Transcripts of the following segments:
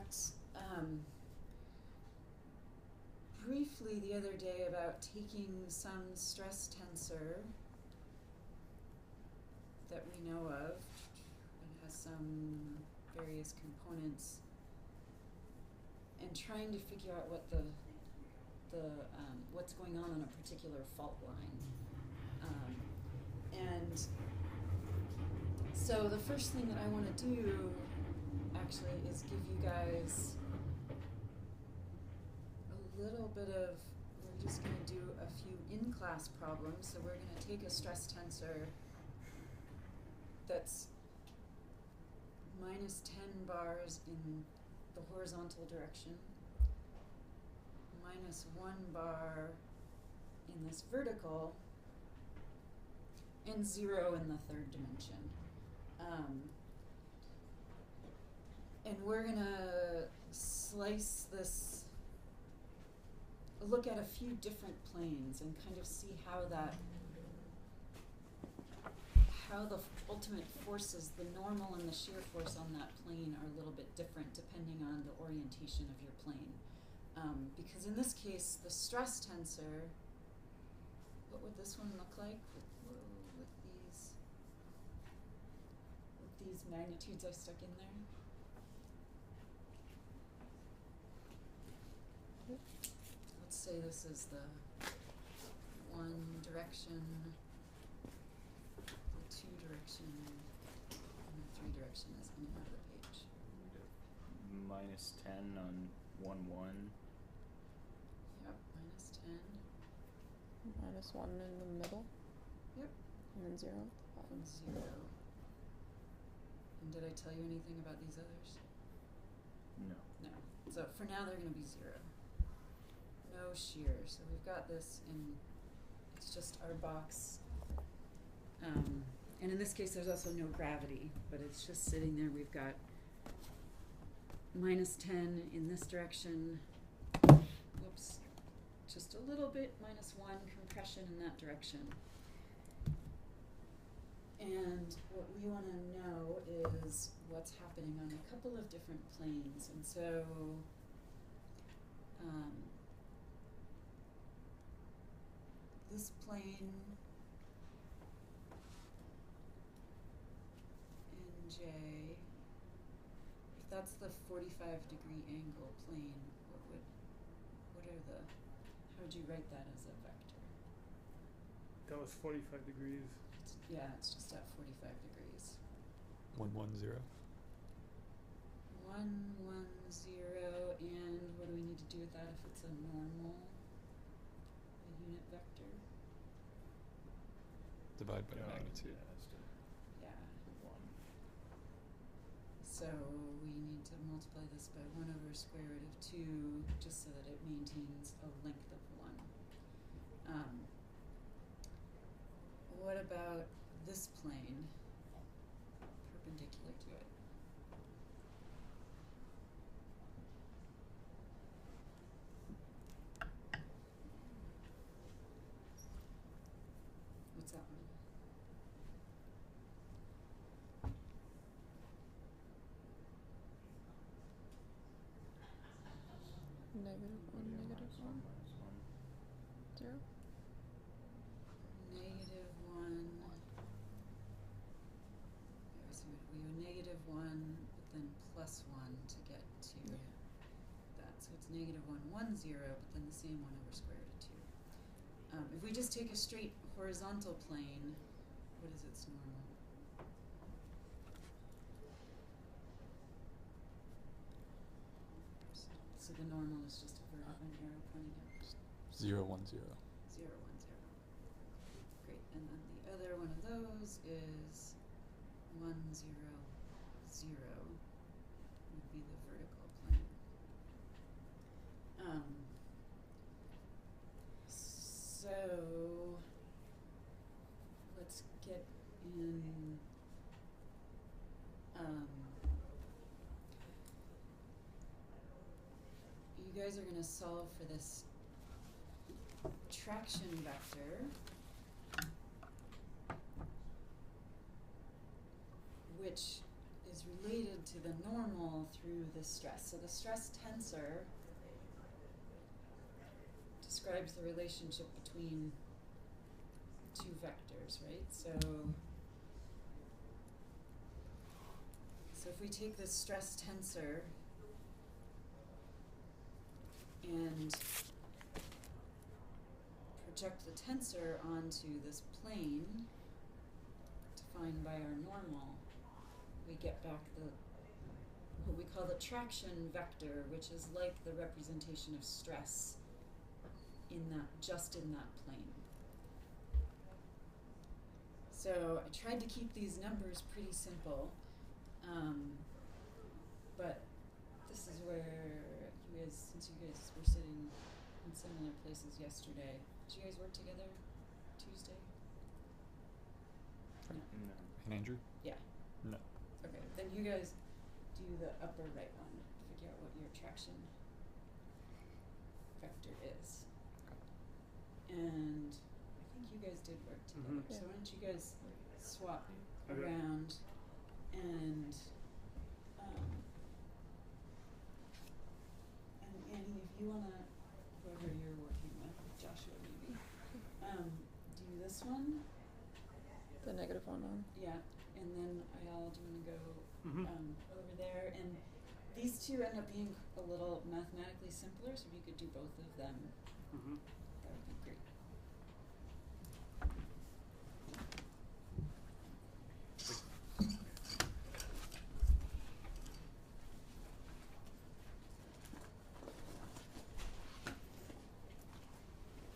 talked briefly the other day about taking some stress tensor that we know of. It has some various components, and trying to figure out what the what's going on a particular fault line. And so the first thing that I want to do actually is give you guys a little bit of, we're just going to do a few in-class problems. So we're going to take a stress tensor that's minus 10 bars in the horizontal direction, minus 1 bar in this vertical, and 0 in the third dimension. And we're going to slice this, look at a few different planes and kind of see how the ultimate forces, the normal and the shear force on that plane, are a little bit different depending on the orientation of your plane. Because in this case, the stress tensor, what would this one look like with these magnitudes I stuck in there? Let's say this is the one direction, the two direction, and the three direction is in and out of the page. Minus 10 on 1, 1. Yep, minus 10. Minus 1 in the middle. Yep. And then 0 at the bottom. 0. And did I tell you anything about these others? No. No. So for now they're going to be 0. No shear. So we've got this in, it's just our box. And in this case there's also no gravity, but it's just sitting there. We've got minus 10 in this direction. Whoops. Just a little bit, minus 1 compression in that direction. And what we want to know is what's happening on a couple of different planes. And so this plane NJ, if that's the 45-degree angle plane, how would you write that as a vector? That was 45 degrees. It's just at 45 degrees. 1, 1, 0. 1, 1, 0, and what do we need to do with that if it's a normal, a unit vector? Divide by magnitude. Yeah. 1. So we need to multiply this by 1 over square root of 2 just so that it maintains a length of 1. What about this plane perpendicular to it? What's that one? Negative 1, negative 1. 0. Negative 1. So we go negative 1, but then plus 1 to get to that. So it's negative 1, 1, 0, but then the same 1 over square root of 2. If we just take a straight horizontal plane, what is its normal? So the normal is just a vertical arrow pointing out. 0, 1, 0. 0, 1, 0. Great. And then the other one of those is 1, 0, 0 would be the vertical plane. So let's get in. You guys are going to solve for this traction vector, which is related to the normal through the stress. So the stress tensor describes the relationship between two vectors, right? So if we take this stress tensor and project the tensor onto this plane defined by our normal, we get back what we call the traction vector, which is like the representation of stress in that plane. So I tried to keep these numbers pretty simple, but this is where since you guys were sitting in similar places yesterday, did you guys work together Tuesday? No. No. And Andrew? Yeah. No. Okay, then you guys do the upper right one. Figure out what your traction vector is. And I think you guys did work together. Mhm. So why don't you guys swap Okay. around and Annie, if you wanna, whoever you're working with, Joshua maybe, do this one. The negative one on. Yeah, and then Ayala, do you wanna go Mhm. over there? And these two end up being a little mathematically simpler, so if you could do both of them, Mhm. that would be great.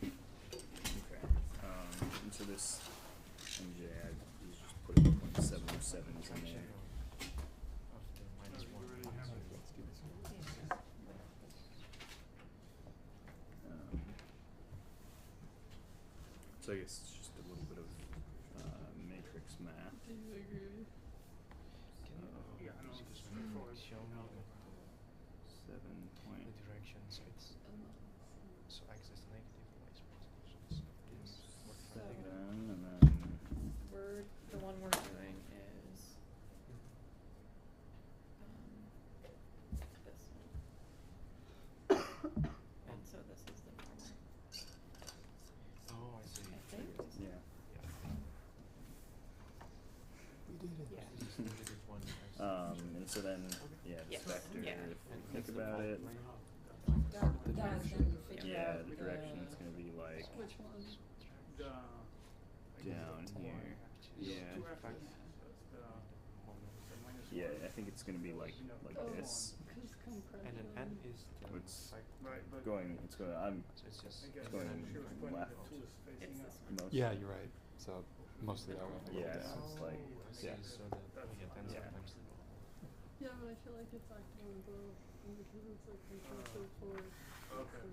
Okay. And so this MJ, he's just putting 0.707s in there. So I guess it's just a little bit of matrix math. Yeah, I know. Straightforward. Show me 7 point. the direction, so it's so x is negative, y is positive. So- And then The one we're doing is this one. And so this is the normal. Oh, I see. I think. yeah. We did it. Yeah. This is negative 1. And so then this Yes. vector, Yeah. if we think about it, The That direction. then figure yeah, out the direction's gonna be like which one? The down here. Yeah. two F's. Yeah. That's the minus Yeah, one. I think it's gonna be like this. And then n is the It's Right, but it's going, I'm So it's just I guess going she was pointing left. the two is facing It's up. this one. most. Yeah, you're right. So mostly that one. Yeah, down. so it's like, I see, yeah. so that That's yeah, then yeah. sometimes the Yeah, but I feel like it's acting on both because it's like contracted for. Okay.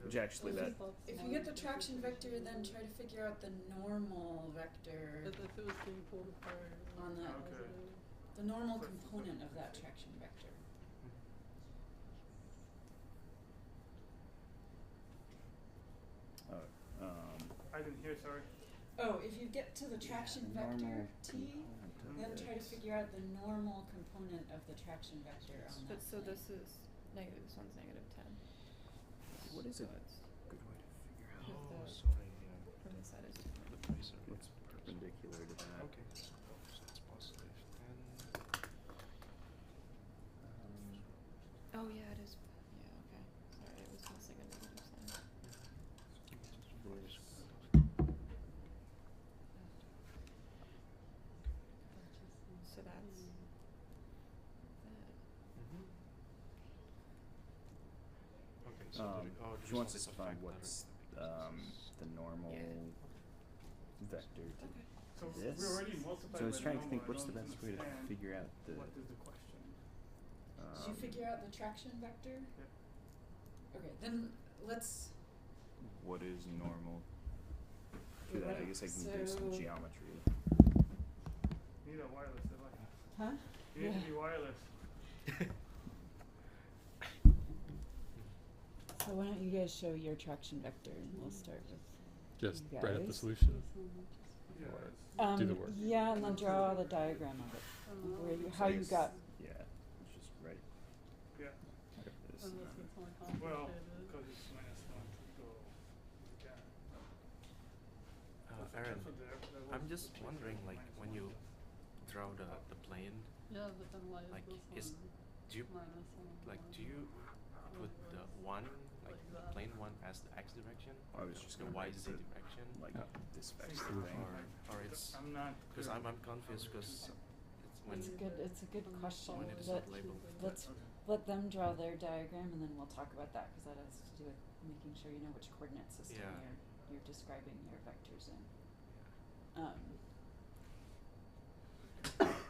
which actually that, If you get the traction vector, then try to figure out the normal vector As if it was being pulled apart. on that, Okay. the normal component of that traction vector. I didn't hear, sorry. Oh, if you get to the traction vector normal T, component of then try to this. figure out the normal component of the traction vector on that. But so plane. this is negative. This one's negative 10. What is So a it's good way to figure out With Oh, the- sorry, yeah. from this side is The different. tracer. what's perpendicular to that. Okay, so it's positive. And Oh yeah, it is. Yeah, okay. Sorry, it was missing a negative sign. So that's that. okay, so the she wants us result to find affect what's directly the normal vector to Okay. So this. we already multiplied So I was by trying to normal, think I what's the don't best way to understand figure out the What is the question? Did you figure out the traction vector? Yeah. Okay, then let's. what is normal to Okay, that. I right, guess I can do some so- geometry. You need a wireless device. Huh? You need Yeah. to be wireless. So why don't you guys show your traction vector and we'll start with Just you write up the guys. solution. Yeah. Or- it's- Do the work. Yeah, and then draw the diagram of it. Where you, how you got. Yeah. unless it's more Well, complicated. because it's -1 to go again. Aaron, So there I'm was just the wondering, -1. like, when you draw the plane, Yeah, but then why like, is is this do you one minus one? like one? do you put the one like the that. plane one as the x direction, I or was just the gonna y write z the, direction, like Yeah. this Think vector about thing. or it's I'm not. because clear. I'm confused because it's when It's a good question. when it is Let- not labeled. Let's let them draw their diagram and then we'll talk about that because that has to do with making sure you know which coordinate system Yeah. you're describing your vectors in.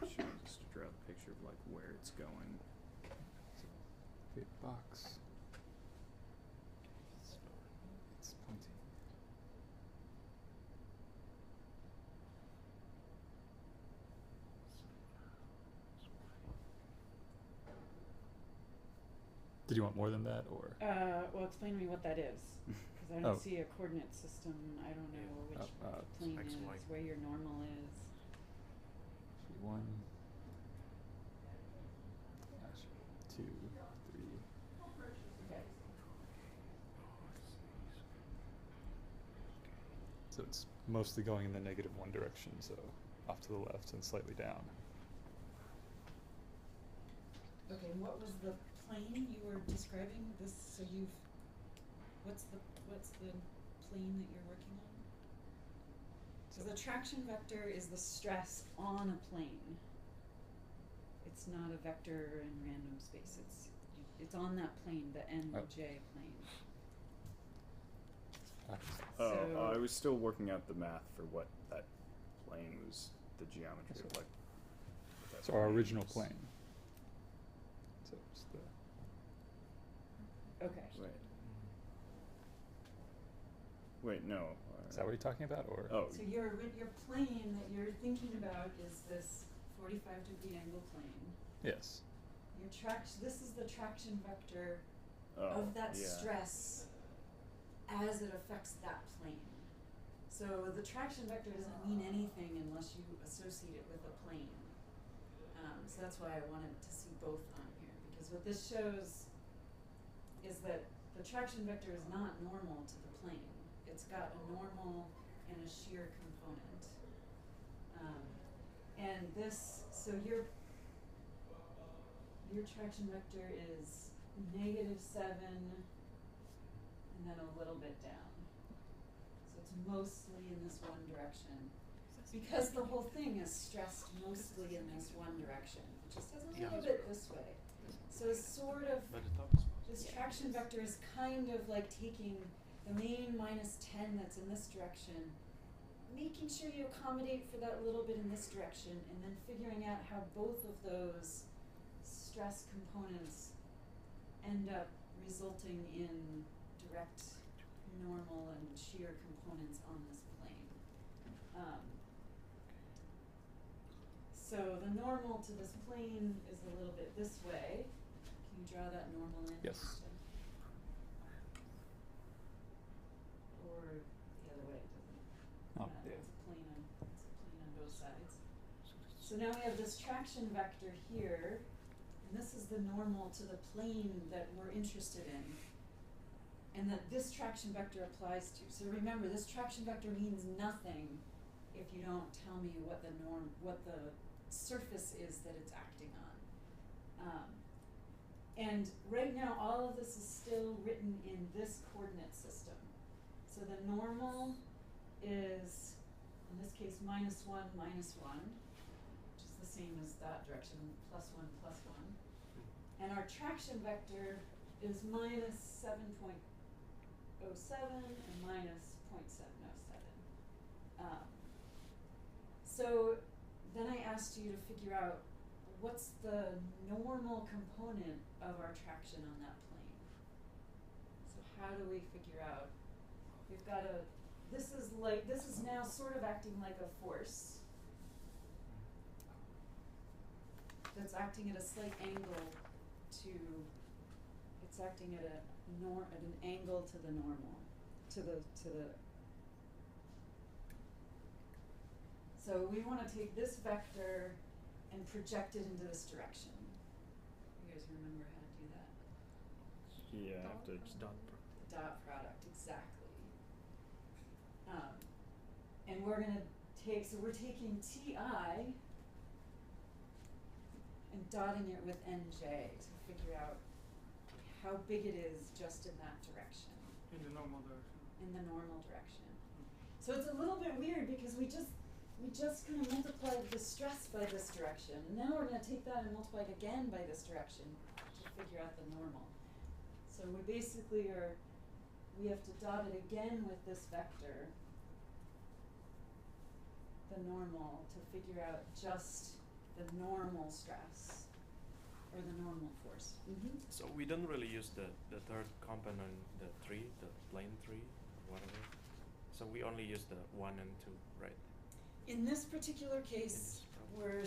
Should I just draw a picture of like where it's going? So, big box. It's pointing. Did you want more than that, or? Well, explain to me what that is, because I don't Oh. see a coordinate system. I don't know Yeah. which Oh, the plane X, is, Y. where your normal is. 1, 2, 3. Okay. So it's mostly going in the -1 direction, so off to the left and slightly down. Okay, and what was the plane you were describing? This, so what's the plane that you're working on? So the traction vector is the stress on a plane. It's not a vector in random space. It's on that plane, the NJ plane. Ah, Oh, I So- was still working out the math for what that plane was, the geometry of So- like. what that so our plane original was. plane. So it's the Okay. Wait, no. is that what you're talking about, or? Oh, So your plane that you're thinking about is this 45-degree angle plane. Yes. This is the traction vector oh, of that yeah. stress as it affects that plane. So the traction vector doesn't mean anything unless you associate it with a plane. So that's why I wanted to see both on here, because what this shows is that the traction vector is not normal to the plane. It's got a normal and a shear component. And this, so your traction vector is -7 and then a little bit down. So it's mostly in this one direction. Because the whole thing is stressed mostly in this one direction. It just has a Yeah. little bit this way. So it's sort of, But the top is this traction vector is kind of like taking the main -10 that's in this direction, making sure you accommodate for that little bit in this direction, and then figuring out how both of those stress components end up resulting in direct normal and shear components on this plane. So the normal to this plane is a little bit this way. Can you draw that normal in? Yes. Kristen? Or the other way, it doesn't. Oh, yeah. It's a plane on both sides. So now we have this traction vector here, and this is the normal to the plane that we're interested in, and that this traction vector applies to. So remember, this traction vector means nothing if you don't tell me what the surface is that it's acting on. And right now, all of this is still written in this coordinate system. So the normal is, in this case, -1, -1, which is the same as that direction, +1, +1. And our traction vector is -7.07 and -0.707. So then I asked you to figure out what's the normal component of our traction on that plane. So how do we figure out, we've got this is now sort of acting like a force that's acting at a slight angle to, it's acting at at an angle to the normal, to the. So we want to take this vector and project it into this direction. You guys remember how to do that? Yeah, Dot after It's dot pro. The dot product, exactly. And we're gonna take, so we're taking TI and dotting it with NJ to figure out how big it is just in that direction, In the normal direction. in the normal direction. So it's a little bit weird because we just kind of multiplied the stress by this direction, and now we're gonna take that and multiply it again by this direction to figure out the normal. So we basically we have to dot it again with this vector, the normal, to figure out just the normal stress, or the normal force. Mm-hmm. So we don't really use the third component, the three, the plane three, whatever. So we only use the 1 and 2, right? In this particular case, this problem.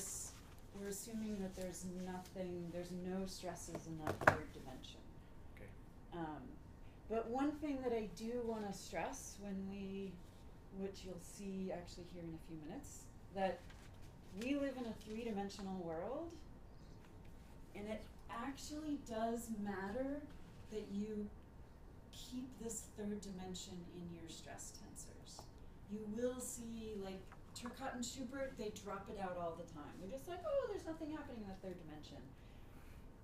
we're assuming that there's no stresses in that third dimension. Okay. But one thing that I do want to stress which you'll see actually here in a few minutes, that we live in a three-dimensional world, and it actually does matter that you keep this third dimension in your stress tensors. You will see, like, Turcotte and Schubert, they drop it out all the time. They're just like, oh, there's nothing happening in the third dimension.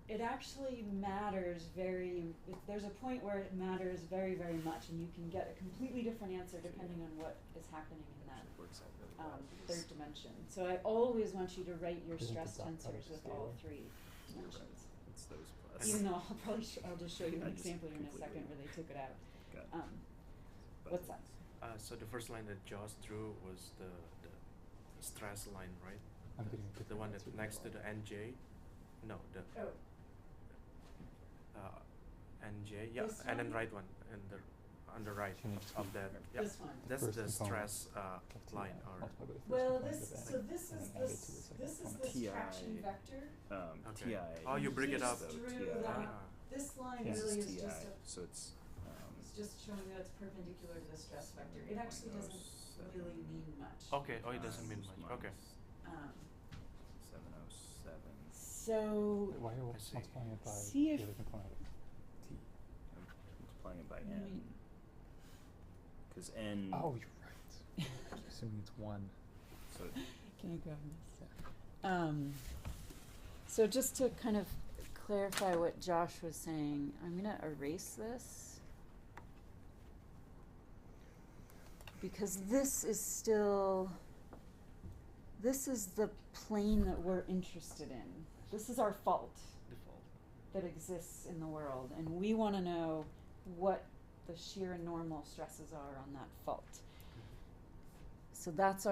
It actually matters there's a point where it matters very, very much, and you can get a completely different answer depending on what is happening in that Actually works out really well third because dimension. So I always want you to write your Isn't the stress dot tensors product with all scalar? three you're right. dimensions. It's those plus. Even though I'll just show you I an just example here in a completely second where they took it out. got What's that? So the first line that Josh drew was the stress line, right? I'm getting a The different one answer that than next to you the are. NJ. No, the Oh, NJ. Yeah, This and then one? right one, on the right Can you just of keep that. Remember. Yeah, this one. that's First the component stress of line TI or. multiplied by the first Well, component this of N, so this and is then added to the this second this is component. this TI. traction vector. Okay. TI. Oh, you break it Just up. though, drew TI. that. Ah. This line Yeah. This really is is TI, just so it's it's just showing that it's perpendicular to the stress vector. It actually doesn't 0.07 really mean much. Okay. Oh, it doesn't mean much. Okay. Um, 707. so Why are we I see. multiplying it by See the if- other component of T? I'm multiplying it by Let n. me- Because n. Oh, you're right. Assuming it's 1. So Can I grab this? So just to kind of clarify what Josh was saying, I'm gonna erase this because this is the plane that we're interested in. This is our fault Default. that exists in the world, and we want to know what the shear and normal stresses are on that fault. So that's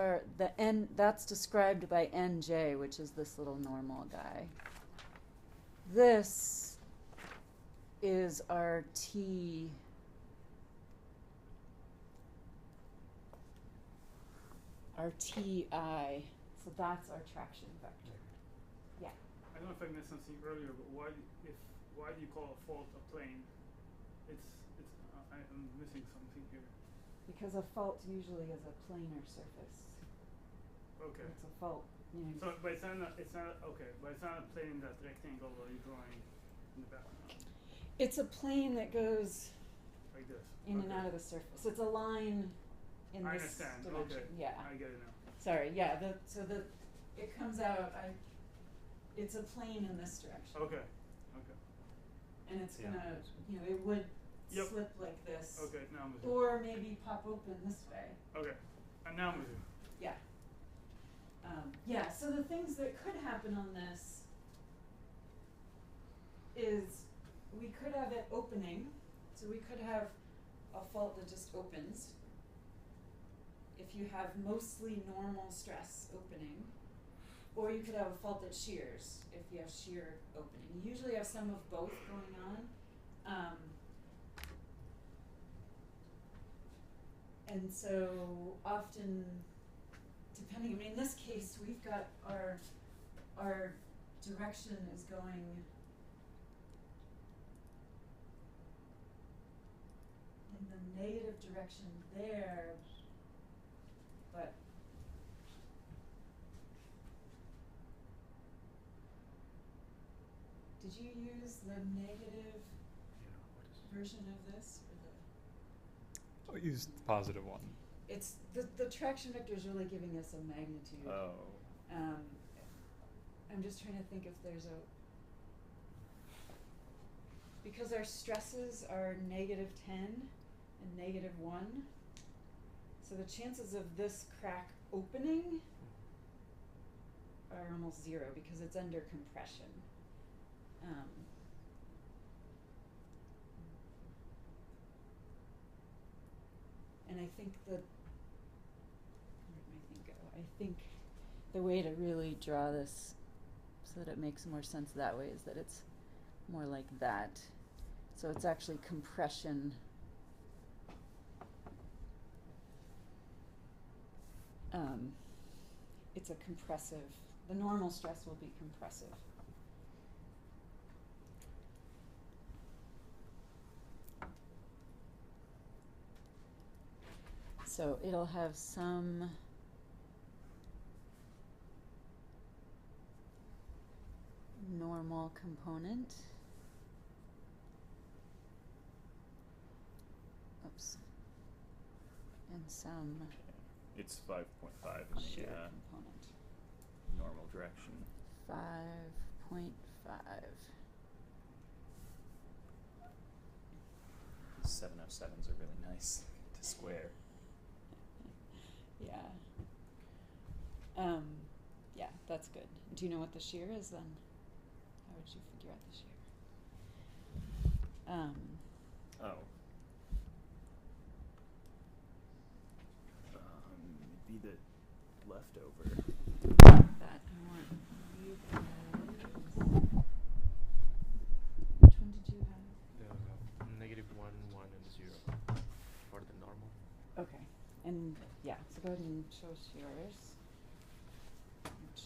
that's described by NJ, which is this little normal guy. This is our T. Our TI. So that's our traction vector. Yeah. I don't know if I missed something earlier, but why do you call a fault a plane? I'm missing something here. Because a fault usually is a planar surface. Okay. It's a fault. You know, So, but it's not a plane in that rectangle that you're drawing in the background, it's a plane that goes like this. in and out of the surface. It's a line in I this understand. dimension. Okay. Yeah. I get it now. Sorry. Yeah. It comes out. It's a plane in this direction. Okay. Okay. And it's Yeah. gonna, it would Yep. slip like this, Okay. Now I'm with you. or maybe pop open this way. Okay. And now I'm with you. Yeah. Yeah. So the things that could happen on this is we could have it opening. So we could have a fault that just opens. If you have mostly normal stress opening, or you could have a fault that shears if you have shear opening. You usually have some of both going on. And so often, depending, in this case, we've got our direction is going in the negative direction there, but did you use the negative? Yeah. What version of this or the? Oh, use the positive one. It's the traction vector is really giving us a magnitude. Oh. I'm just trying to think if there's a, because our stresses are -10 and -1, so the chances of this crack opening are almost 0 because it's under compression. And I think where'd my thing go? I think the way to really draw this so that it makes more sense that way is that it's more like that. So it's actually compression. It's a compressive, the normal stress will be compressive. So it'll have some normal component. Oops. And some It's 5.5 in shear the component. normal direction. 5.5. 707s are really nice to square. Yeah. Yeah, that's good. Do you know what the shear is then? How would you figure out the shear? Oh. It'd be the leftover. That I want you guys. Which one did you have? The -1, 1, and 0 for the normal. Okay. And yeah, so go ahead and show us yours. Which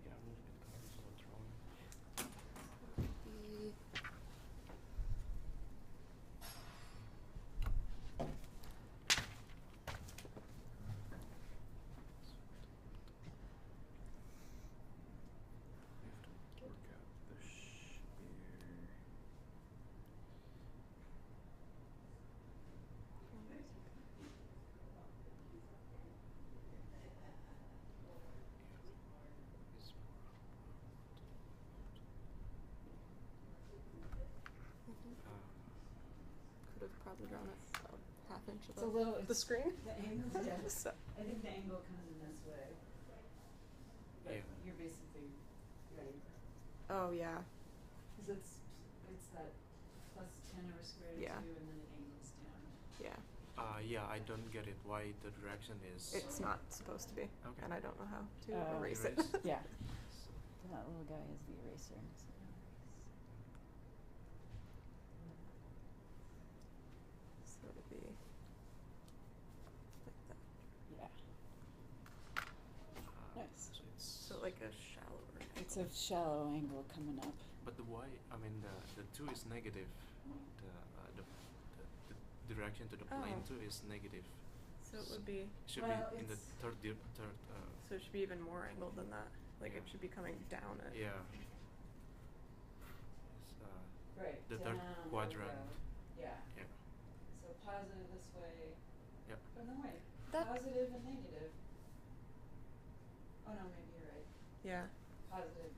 Yeah, I'm a little bit confused on what's wrong. Work out the shear. Could have probably drawn it about half inch it's a above little the it's screen. the angle, yeah. So, I think the angle comes in this way. But Yeah. you're basically right. oh yeah, Because it's that +10/√2 Yeah. and then it angles down. yeah. Yeah, I don't get it. Why the direction is? It's not supposed to be, Okay. and I don't know how to Oh. erase it. Erase. Yeah. So, That little guy is the eraser. So So it'd be like that. yeah. Nice. So it's So like a shallower angle. It's a shallow angle coming up. But the y, I mean the 2 is negative. The direction to the plane Oh. 2 is negative. So it would be. Should Well, be in the it's- third. So it should be even more angled than that. Like Yeah. it should be coming down at. Yeah. It's, Right. the third down, quadrant. there we go. Yeah. Yeah. So positive this way. Yep. Oh no wait. That- Positive and negative. Oh no, maybe you're right. Yeah. Positive,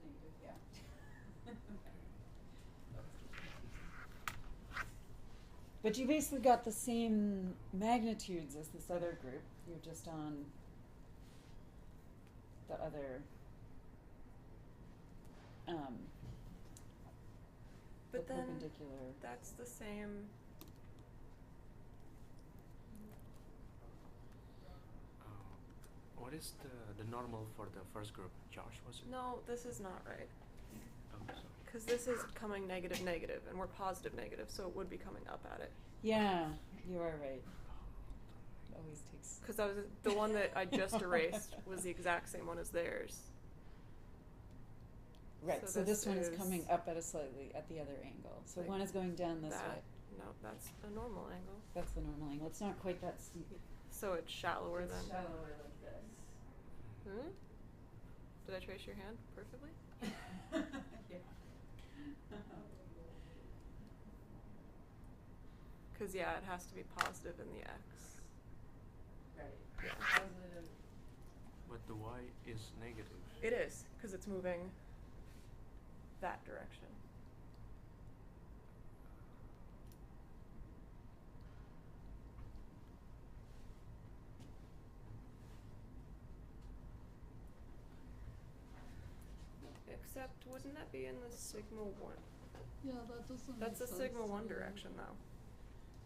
negative, yeah. But you basically got the same magnitudes as this other group. You're just on the other But the then perpendicular. that's the same. What is the normal for the first group? Josh, was it? No, this is not right. Oh, so. Because this is coming negative, negative, and we're positive, negative, so it would be coming up at it. Yeah, you are right. It always takes. Because that was the one that I just erased was the exact same one as theirs. Right, So so this this one is is coming up at the other angle. So like one is going down this way. That, no, that's a normal angle. That's the normal angle. It's not quite that steep. So it's shallower It's than. shallower like this. Hmm? Did I trace your hand perfectly? Yeah. Because, yeah, it has to be positive in the x. Right. Yeah. Positive. But the y is negative. It is, because it's moving that direction. Except, wouldn't that be in the sigma 1? Yeah, that doesn't That's the make sense sigma to 1 me. direction, though.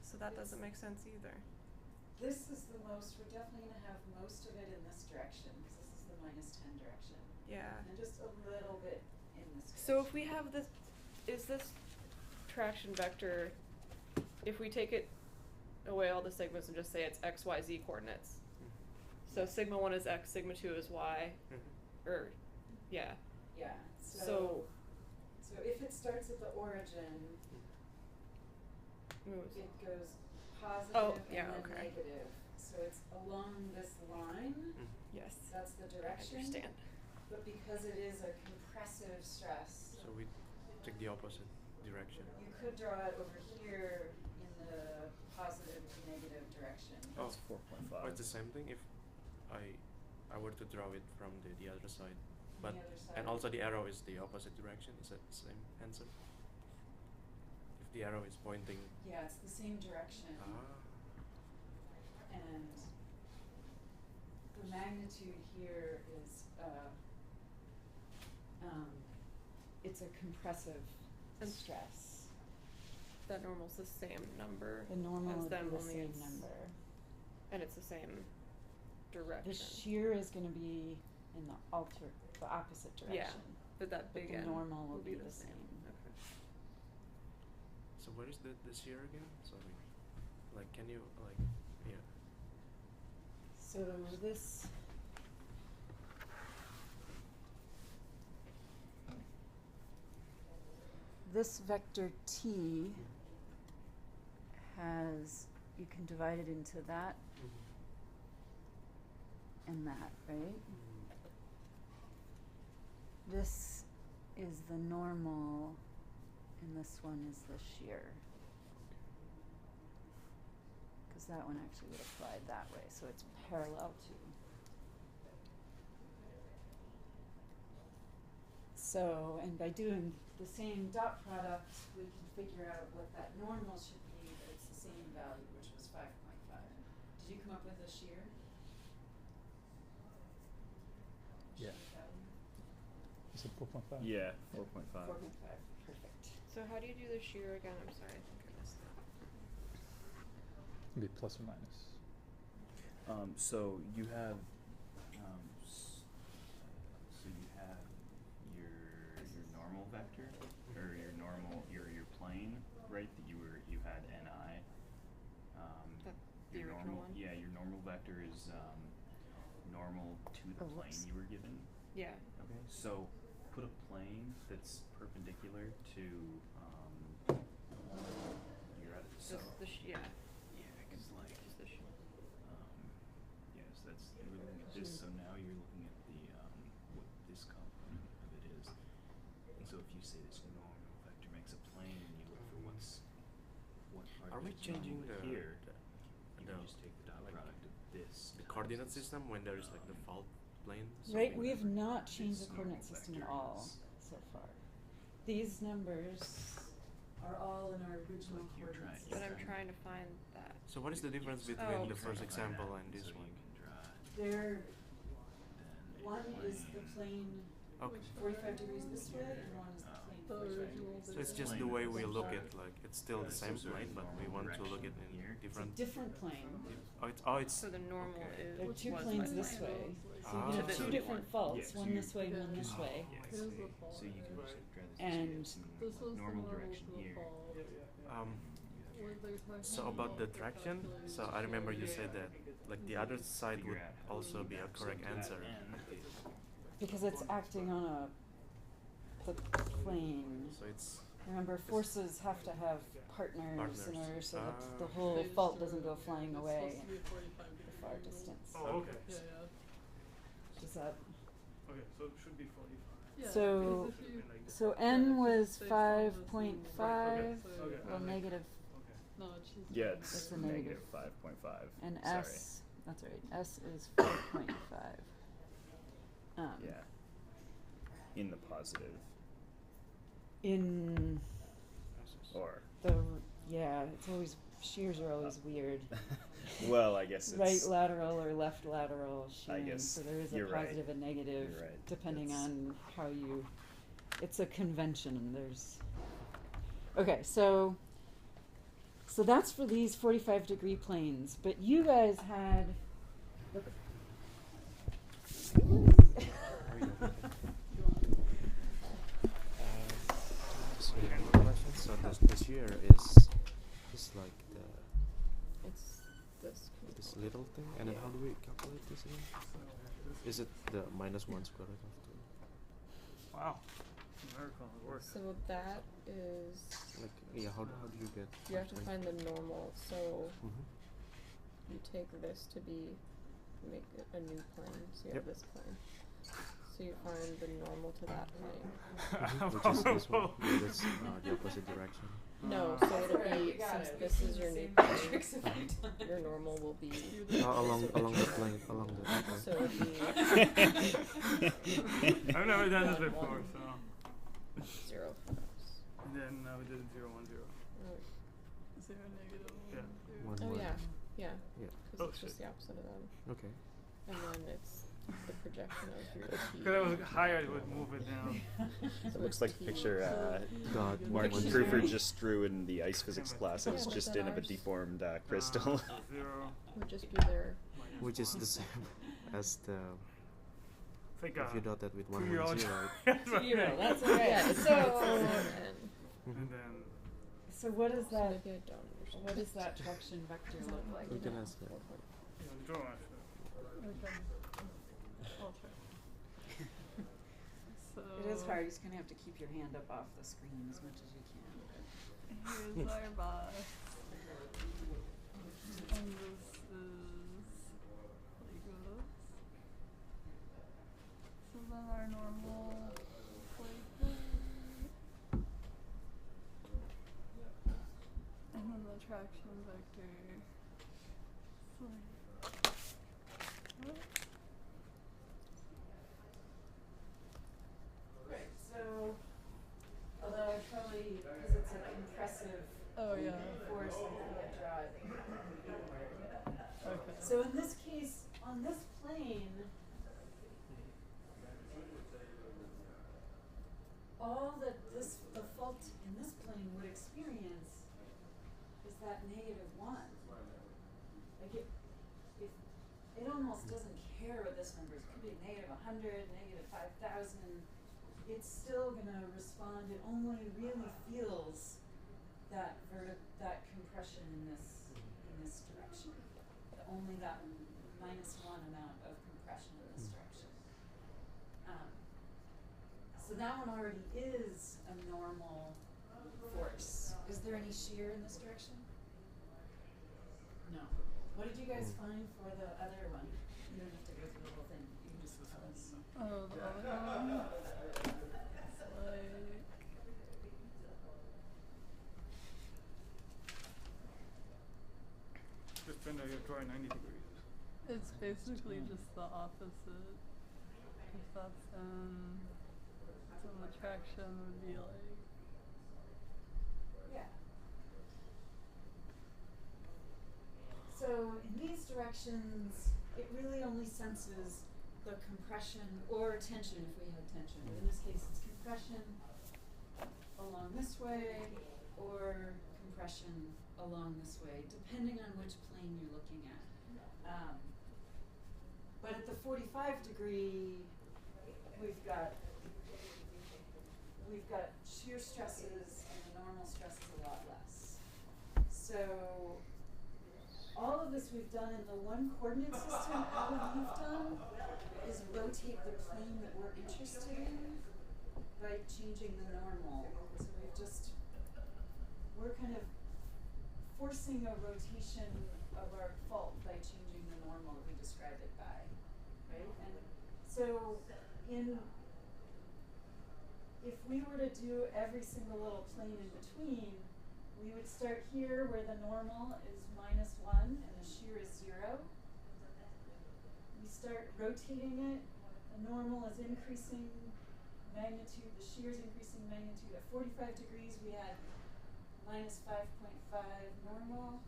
So that doesn't make sense either. This is the most, we're definitely gonna have most of it in this direction, because this is the -10 direction. Yeah. And just a little bit in this direction. So if we have this, is this traction vector, if we take it away all the sigmas and just say it's x, y, z coordinates. So sigma 1 is x, sigma 2 is y, or, yeah. Yeah, So, so if it starts at the origin, moves. it goes positive Oh, and yeah, then okay. negative. So it's along this line, Yes. that's the I direction. understand. But because it is a compressive stress, So we take the opposite direction. you could draw it over here in the positive to negative direction. Oh. It's 4.5. Oh, it's the same thing if I were to draw it from the other side. But the other side. and also the arrow is the opposite direction. Is that the same answer? If the arrow is pointing. Yeah, it's the same direction. And the magnitude here is, it's a compressive And stress. that normal's the same number The normal as would be them, the only same it's, number. and it's the same direction. The shear is gonna be in the opposite direction. But that But big the N normal will will be the the same. same. Okay. So where is this here again? Sorry. Like, can you like, yeah. So this, this vector t has, you can divide it into that and that, right? This is the normal and this one is the shear. Because that one actually would apply that way, so it's parallel to. So, and by doing the same dot product, we can figure out what that normal should be, but it's the same value, which was 5.5. Did you come up with a shear? Yeah. Shear value? You said 4.5? Yeah, 4.5. 4.5, perfect. So how do you do the shear again? I'm sorry, I think I missed that. It'd be plus or minus. So you have, so you have your normal vector, or your normal your plane, right? That you had ni. The Your original normal, one? yeah, your normal vector is normal to the Oh, plane whoops. you were given. Yeah. Okay, so put a plane that's perpendicular to your other. So Yeah. yeah, because like Just the shear. yes, that's we're looking at this. So now you're looking at the what this component of it is. And so if you say this normal vector makes a plane, and you look for what part Are of we it's changing normal the here? the, You can just take the dot like product of this. the times coordinate this, system when there is like the fault plane? Right, something we have like- not changed the This coordinate normal system at vector all is- so far. These numbers are all in our original Like you're coordinate trying- But system. I'm trying to find that. So what is the difference between Oh. the You're first trying to find example that, and this so one? you can draw There, then a one is the plane. plane Okay. Which 45 degrees this way, and one is the plane The 45 original degrees So video. it's just the way we look at, like, it's still the same plane, but we want to look at it in It's a different. different plane. It's So the normal okay. is There are was two my planes plane. this way. So you Ah. can have To two the different faults, Yeah, so one you- this way and one this Oh. way. Yeah, Here's so, the fault. so you can just rather see And it in This was normal the direction to the here. fault. Where they're talking So about the the traction, calculated so I remember you shape. said that like the other side Figure would out how also to be a map correct to that answer. end. Because it's acting on the plane. So it's Remember, forces have to have partners, in Partners. order so that Ah. the whole They just fault do doesn't it. go flying It's away supposed to be a 45 the degree far angle. distance. Oh, okay. Yeah, yeah. Does that? Okay, so it should be 45. Yeah, So- because if you, So Yeah, N because was it's based on the 5.5, so- Okay. well negative, Okay. no, it's just Yeah, It's it's a negative. negative 5.5. and Sorry. S, that's right, S is 4.5. Yeah. In the positive. In Or. the, yeah, it's always, shears are always weird. Well, I guess it's. Right lateral or left lateral I shearing, guess so there is a you're right. positive and negative You're right. depending It's- on how you, it's a convention, there's, okay, so that's for these 45 degree planes, but you guys had, look. So so this here is like It's this little thing, and then how do we calculate this again? Is it the -1 square root of 2? Wow. Miracle, it works. so that is Like, yeah, how do you get? you have to find the normal. So Mm-hmm. you take this to be make it a new plane. So you have Yep. this plane. So you find the normal to that plane. Which is this one. Yeah, that's the opposite direction. No, Uh, so it'll Alright, be you got since it. this We've is seen your the new same plane, matrix a few times. your normal will be Along the plane, along the. Okay. so it'll be I've never done this before, so. 0. And then we did 0, 1, 0. zero, negative, Yeah. one, One, Oh one. yeah, yeah. Yeah. Because Oh, it's just shit. the opposite of them. Okay. And then it's the projection of your P. Because I was higher, it would move it down. It looks like a picture God, Martin one Kruger zero. just drew in the ice physics class. It was Yeah, just but in of a ours- deformed crystal. 0. Would just be their Which is the same as the. It's like If you dot that with 1, 1, 2-year-old 0. Zero, that's alright. yeah, it's So, and And then so what is so that, maybe I don't understand. what does that traction vector look like? You can now? ask that. draw actually. Okay. I'll try. So It is hard, you're just gonna have to keep your hand up off the screen as much as you can. here's our bus. And this is like this. So then our normal like that. And then the traction vector is like that. Right, so, although I probably, because it's a compressive Oh yeah. force, I can't draw it. Okay. So in this case, on this plane, all that the fault in this plane would experience is that -1. Like it almost doesn't care what this number is. It could be -100, -5,000. It's still gonna respond. It only really feels that that compression in this direction. Only that -1 amount of compression in this direction. So that one already is a normal force. Is there any shear in this direction? No. What did you guys find for the other one? You don't have to go through the whole thing. You can just tell us. Oh, the other one. It's like Just pretend that you're drawing 90 degrees. it's basically just the opposite. If that's in, so the traction would be like Yeah. So in these directions, it really only senses the compression or tension if we had tension. But in this case, it's compression along this way or compression along this way, depending on which plane you're looking at. But at the 45 degree, we've got shear stresses and the normal stress is a lot less. So all of this we've done in the one coordinate system. All we've done is rotate the plane that we're interested in by changing the normal. So we're kind of forcing a rotation of our fault by changing the normal that we describe it by, right? And so if we were to do every single little plane in between, we would start here where the normal is -1 and the shear is 0. We start rotating it. The normal is increasing magnitude. The shear is increasing magnitude. At 45 degrees, we had -5.5 normal,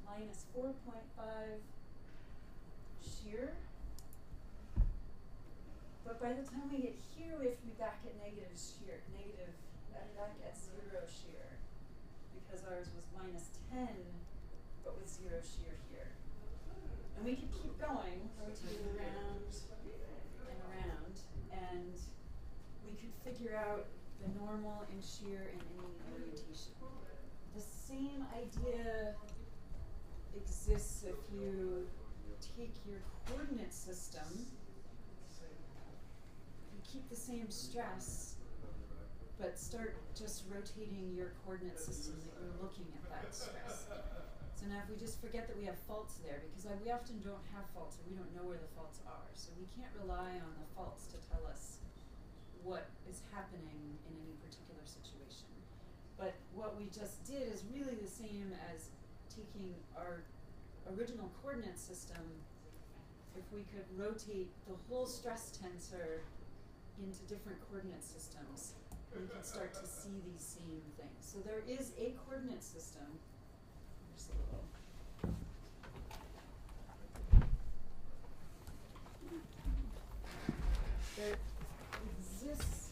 -4.5 shear. But by the time we get here, we have to be back at back at 0 shear, because ours was -10, but with 0 shear here. And we could keep going, rotating around and around, and we could figure out the normal and shear in any orientation. The same idea exists if you take your coordinate system. You keep the same stress, but start just rotating your coordinate system that you're looking at that stress. So now if we just forget that we have faults there, because we often don't have faults or we don't know where the faults are, so we can't rely on the faults to tell us what is happening in any particular situation. But what we just did is really the same as taking our original coordinate system. If we could rotate the whole stress tensor into different coordinate systems, we can start to see these same things. So there is a coordinate system. Just a little. There exists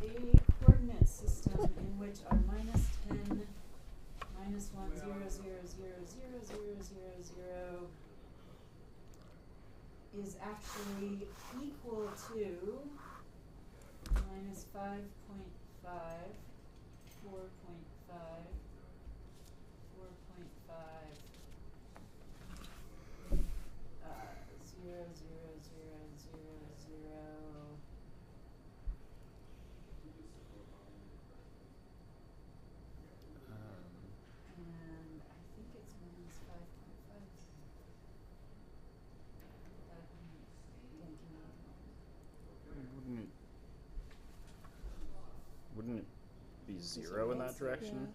a coordinate system in which our -10, -1, 0, 0, 0, 0, 0, 0, 0 is actually equal to -5.5, 4.5, 4.5, 0, 0, 0, 0, 0. And I think it's -5.5. Wouldn't it be 0 in that direction?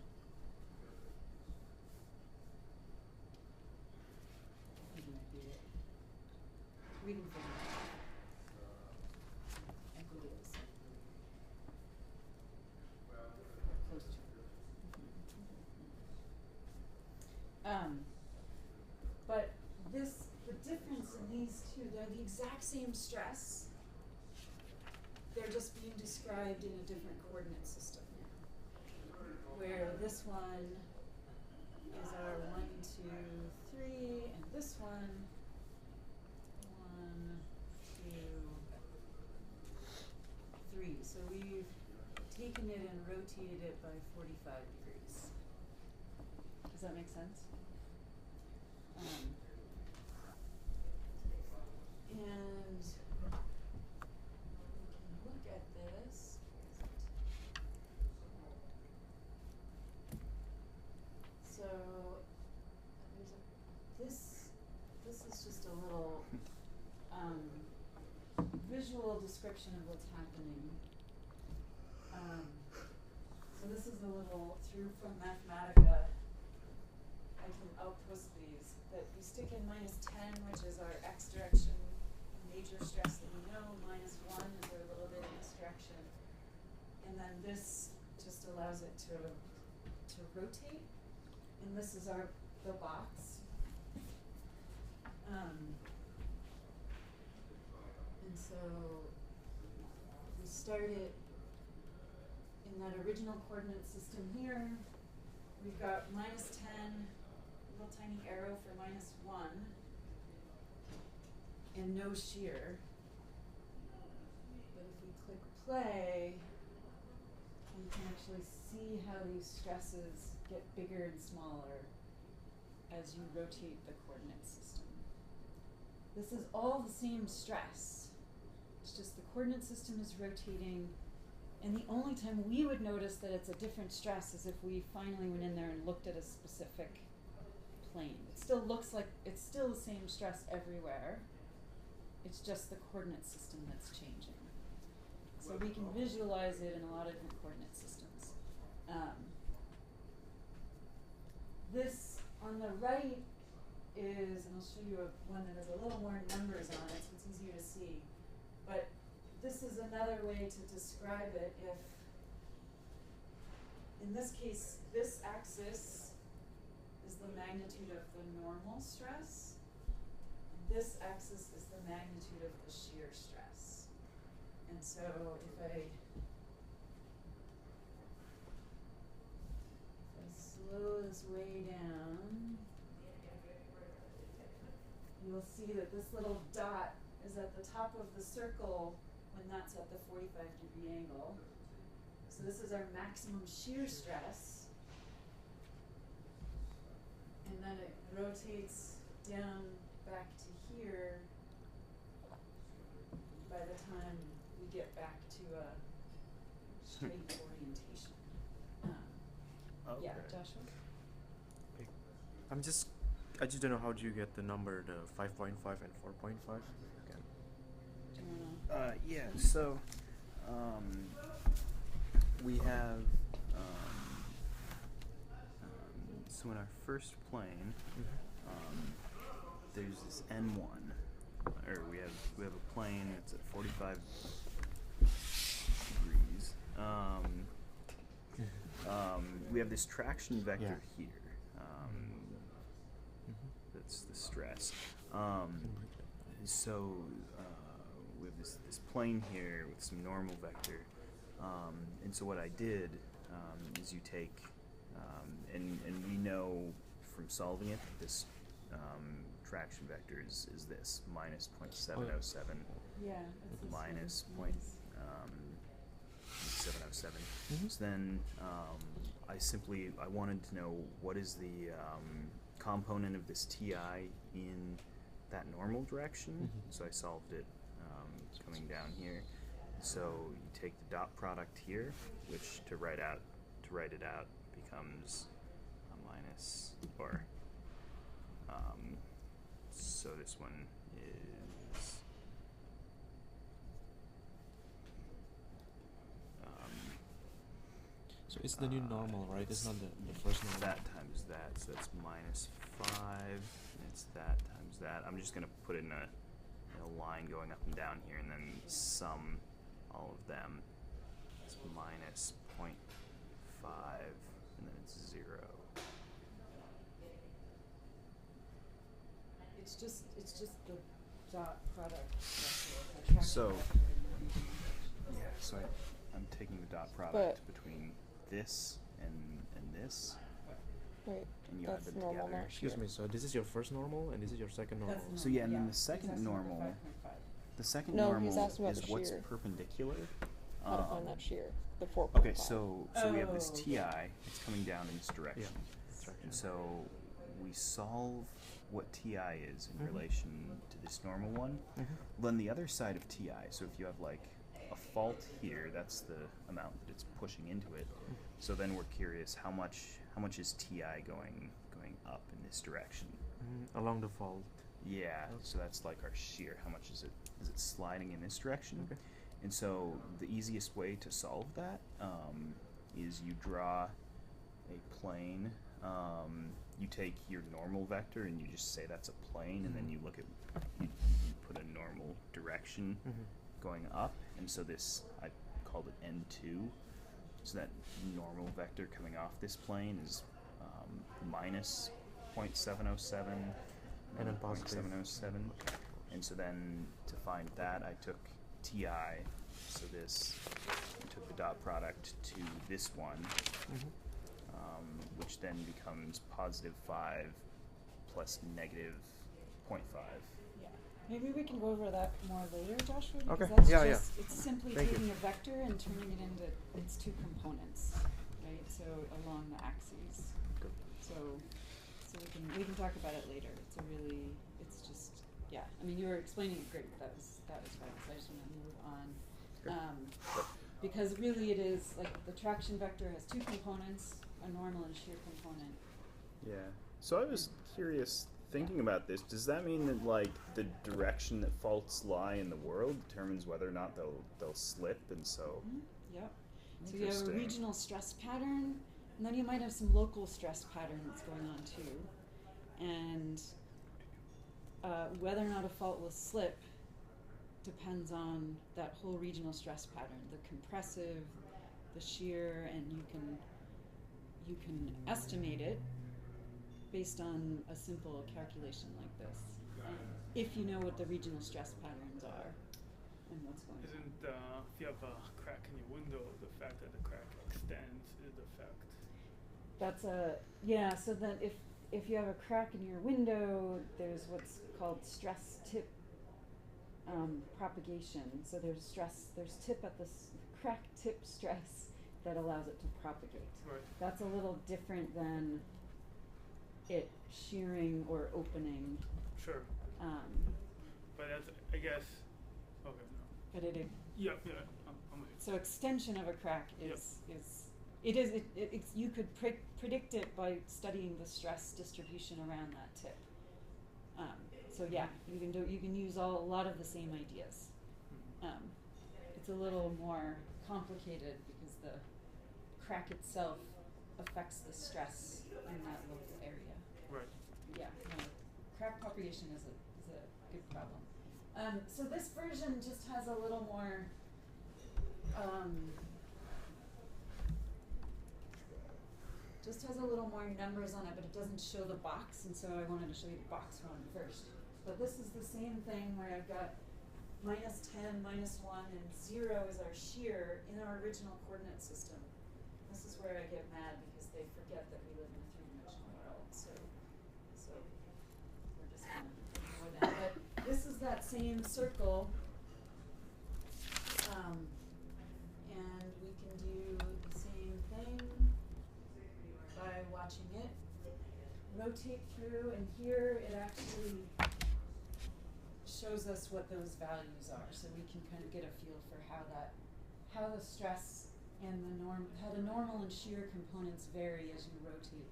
We can figure it out. I think it is. Close to it. But the difference in these two, they're the exact same stress. They're just being described in a different coordinate system now. Where this one is our 1, 2, 3, and this one 1, 2, 3. So we've taken it and rotated it by 45 degrees. Does that make sense? And we can look at this. So this is just a little visual description of what's happening. So this is a little through from Mathematica. I can outpost these, that we stick in -10, which is our x direction major stress that we know, -1 is our little bit in this direction. And then this just allows it to rotate. And this is the box. So we started in that original coordinate system here. We've got -10, little tiny arrow for -1, and no shear. But if we click play, we can actually see how these stresses get bigger and smaller as you rotate the coordinate system. This is all the same stress. It's just the coordinate system is rotating, and the only time we would notice that it's a different stress is if we finally went in there and looked at a specific plane. It still looks like it's still the same stress everywhere. It's just the coordinate system that's changing. So we can visualize it in a lot of different coordinate systems. This on the right is, and I'll show you one that has a little more numbers on it so it's easier to see. But this is another way to describe it. If, in this case, this axis is the magnitude of the normal stress. This axis is the magnitude of the shear stress. And so if I slow this way down, you'll see that this little dot is at the top of the circle when that's at the 45-degree angle. So this is our maximum shear stress. And then it rotates down back to here by the time we get back to a straight orientation. Yeah, Joshua? I just don't know how do you get the number, the 5.5 and 4.5? Do you wanna? Yeah, so we have so in our first plane, there's this N1, or we have a plane that's at 45 degrees. We have this traction vector here. That's the stress. So we have this plane here with some normal vector, and so what I did is you take, and we know from solving it that this traction vector is this minus 0.707 Yeah. It's this minus one. 0.707. So then I wanted to know what is the component of this TI in that normal direction. So I solved it coming down here. So you take the dot product here, which to write it out becomes a minus, or so this one is So it's the new normal, right? It's not the first normal. that times that, so that's minus 5, and it's that times that. I'm just going to put it in a line going up and down here, and then sum all of them. It's minus 0.5, and then it's 0. It's just the dot product. So, yeah, so I'm taking the dot product between this and this, Right. and you add That's them normal together. now. Excuse me, so this is your first normal and this is your second normal? That's So yeah, and then the He's second asking about normal, 5.5. the second No, normal he's asking about is the what's shear. perpendicular. How to find that shear? The 4.5. Okay, so we have this Oh, TI, yeah. it's coming down in this direction. And so we solve what TI is in relation to this normal one. Then the other side of TI, so if you have like a fault here, that's the amount that it's pushing into it. So then we're curious how much is TI going up in this direction? Along the fault. Yeah, so that's like our shear. How much is it sliding in this direction? Okay. And so the easiest way to solve that is you draw a plane. You take your normal vector and you just say that's a plane, and then you look at you put a normal direction going up, and so this I called it N2. So that normal vector coming off this plane is minus 0.707 And then positive. 0.707. And so then to find that, I took ti. So this, we took the dot product to this one, which then becomes +5 plus -0.5. Yeah. Maybe we can go over that more later, Joshua, because Okay. that's Yeah, just, it's simply Thank you. taking a vector and turning it into its two components, right? So along the axes. Good. So we can talk about it later. It's just, yeah. I mean, you were explaining it great. That was fine. So I just want to move on. Sure. Because really it is, like, the traction vector has two components, a normal and a shear component. Yeah. So I was curious, thinking about this, does that mean that, like, the direction that faults lie in the world determines whether or not they'll slip, and so Yep. So you have a Interesting. regional stress pattern, and then you might have some local stress pattern that's going on too. And whether or not a fault will slip depends on that whole regional stress pattern, the compressive, the shear, and you can estimate it based on a simple calculation like this, if you know what the regional stress patterns are and what's going on. Isn't if you have a crack in your window, the fact that the crack extends is the fact? That's yeah. So then, if you have a crack in your window, there's what's called stress tip propagation. So there's tip at the crack tip stress that allows it to propagate. Right. That's a little different than it shearing or opening. Sure. But that's, I guess. Okay. No. But it Yeah. I'm with you. so extension of a crack is you could predict it by studying the stress distribution around that tip. So yeah, you can use a lot of the same ideas. It's a little more complicated because the crack itself affects the stress in that local area. Right. Yeah, no, crack propagation is a good problem. So this version just has a little more numbers on it, but it doesn't show the box, and so I wanted to show you the box one first. But this is the same thing where I've got -10, -1, and 0 is our shear in our original coordinate system. This is where I get mad because they forget that we live in a three-dimensional world. So we're just gonna ignore that. But this is that same circle, and we can do the same thing by watching it rotate through, and here it actually shows us what those values are, so we can kind of get a feel for how the stress and how the normal and shear components vary as you rotate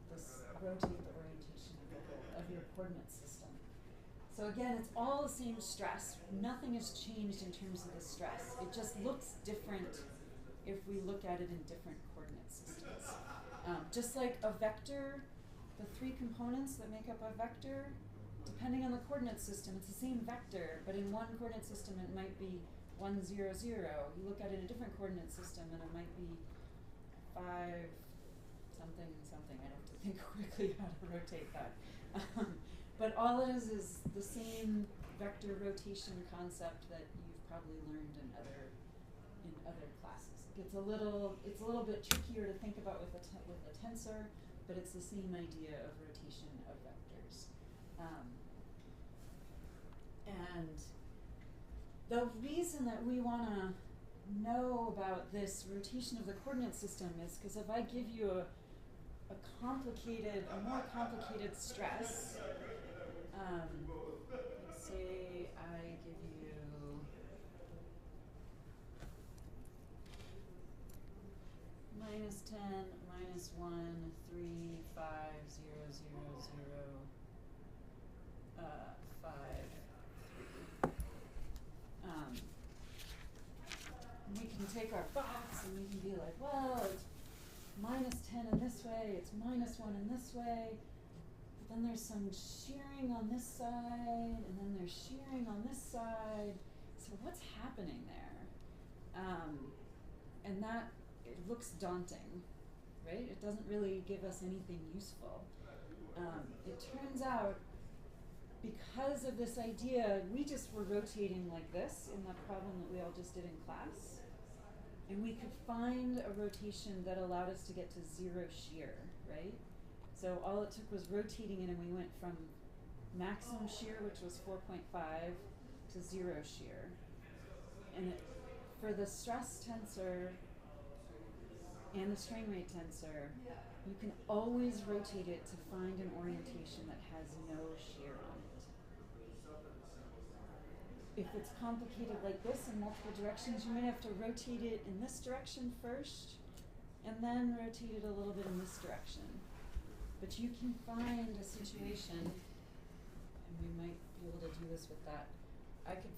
the orientation of your coordinate system. So again, it's all the same stress. Nothing has changed in terms of the stress. It just looks different if we look at it in different coordinate systems. Just like a vector, the three components that make up a vector, depending on the coordinate system, it's the same vector, but in one coordinate system it might be 1, 0, 0. You look at it in a different coordinate system and it might be 5, something, something. I'd have to think quickly how to rotate that. But all it is the same vector rotation concept that you've probably learned in other classes. It's a little bit trickier to think about with a tensor, but it's the same idea of rotation of vectors. And the reason that we want to know about this rotation of the coordinate system is because if I give you a more complicated stress, let's say I give you -10, -1, 3, 5, 0, 0, 0, 5, 3. We can take our box and we can be like, well, it's -10 in this way, it's -1 in this way, but then there's some shearing on this side, and then there's shearing on this side. So what's happening there? And that, it looks daunting, right? It doesn't really give us anything useful. It turns out because of this idea, we just were rotating like this in the problem that we all just did in class. And we could find a rotation that allowed us to get to 0 shear, right? So all it took was rotating it, and we went from maximum shear, which was 4.5, to 0 shear. And for the stress tensor and the strain rate tensor, you can always rotate it to find an orientation that has no shear on it. If it's complicated like this in multiple directions, you might have to rotate it in this direction first, and then rotate it a little bit in this direction. But you can find a situation, and we might be able to do this with that. I could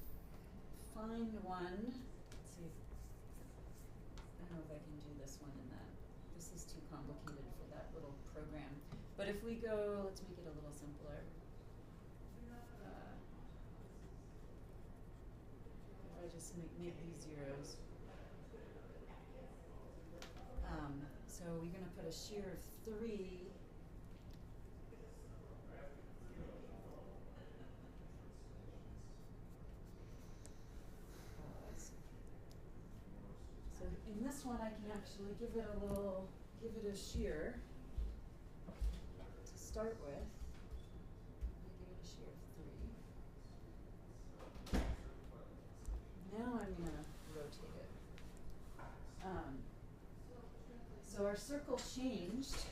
find one. Let's see. I don't know if I can do this one in that. This is too complicated for that little program. But if we go, let's make it a little simpler. If I just make these zeros. So you're going to put a shear of 3. So in this one, I can actually give it a shear to start with. I give it a shear of 3. Now I'm going to rotate it. So our circle changed.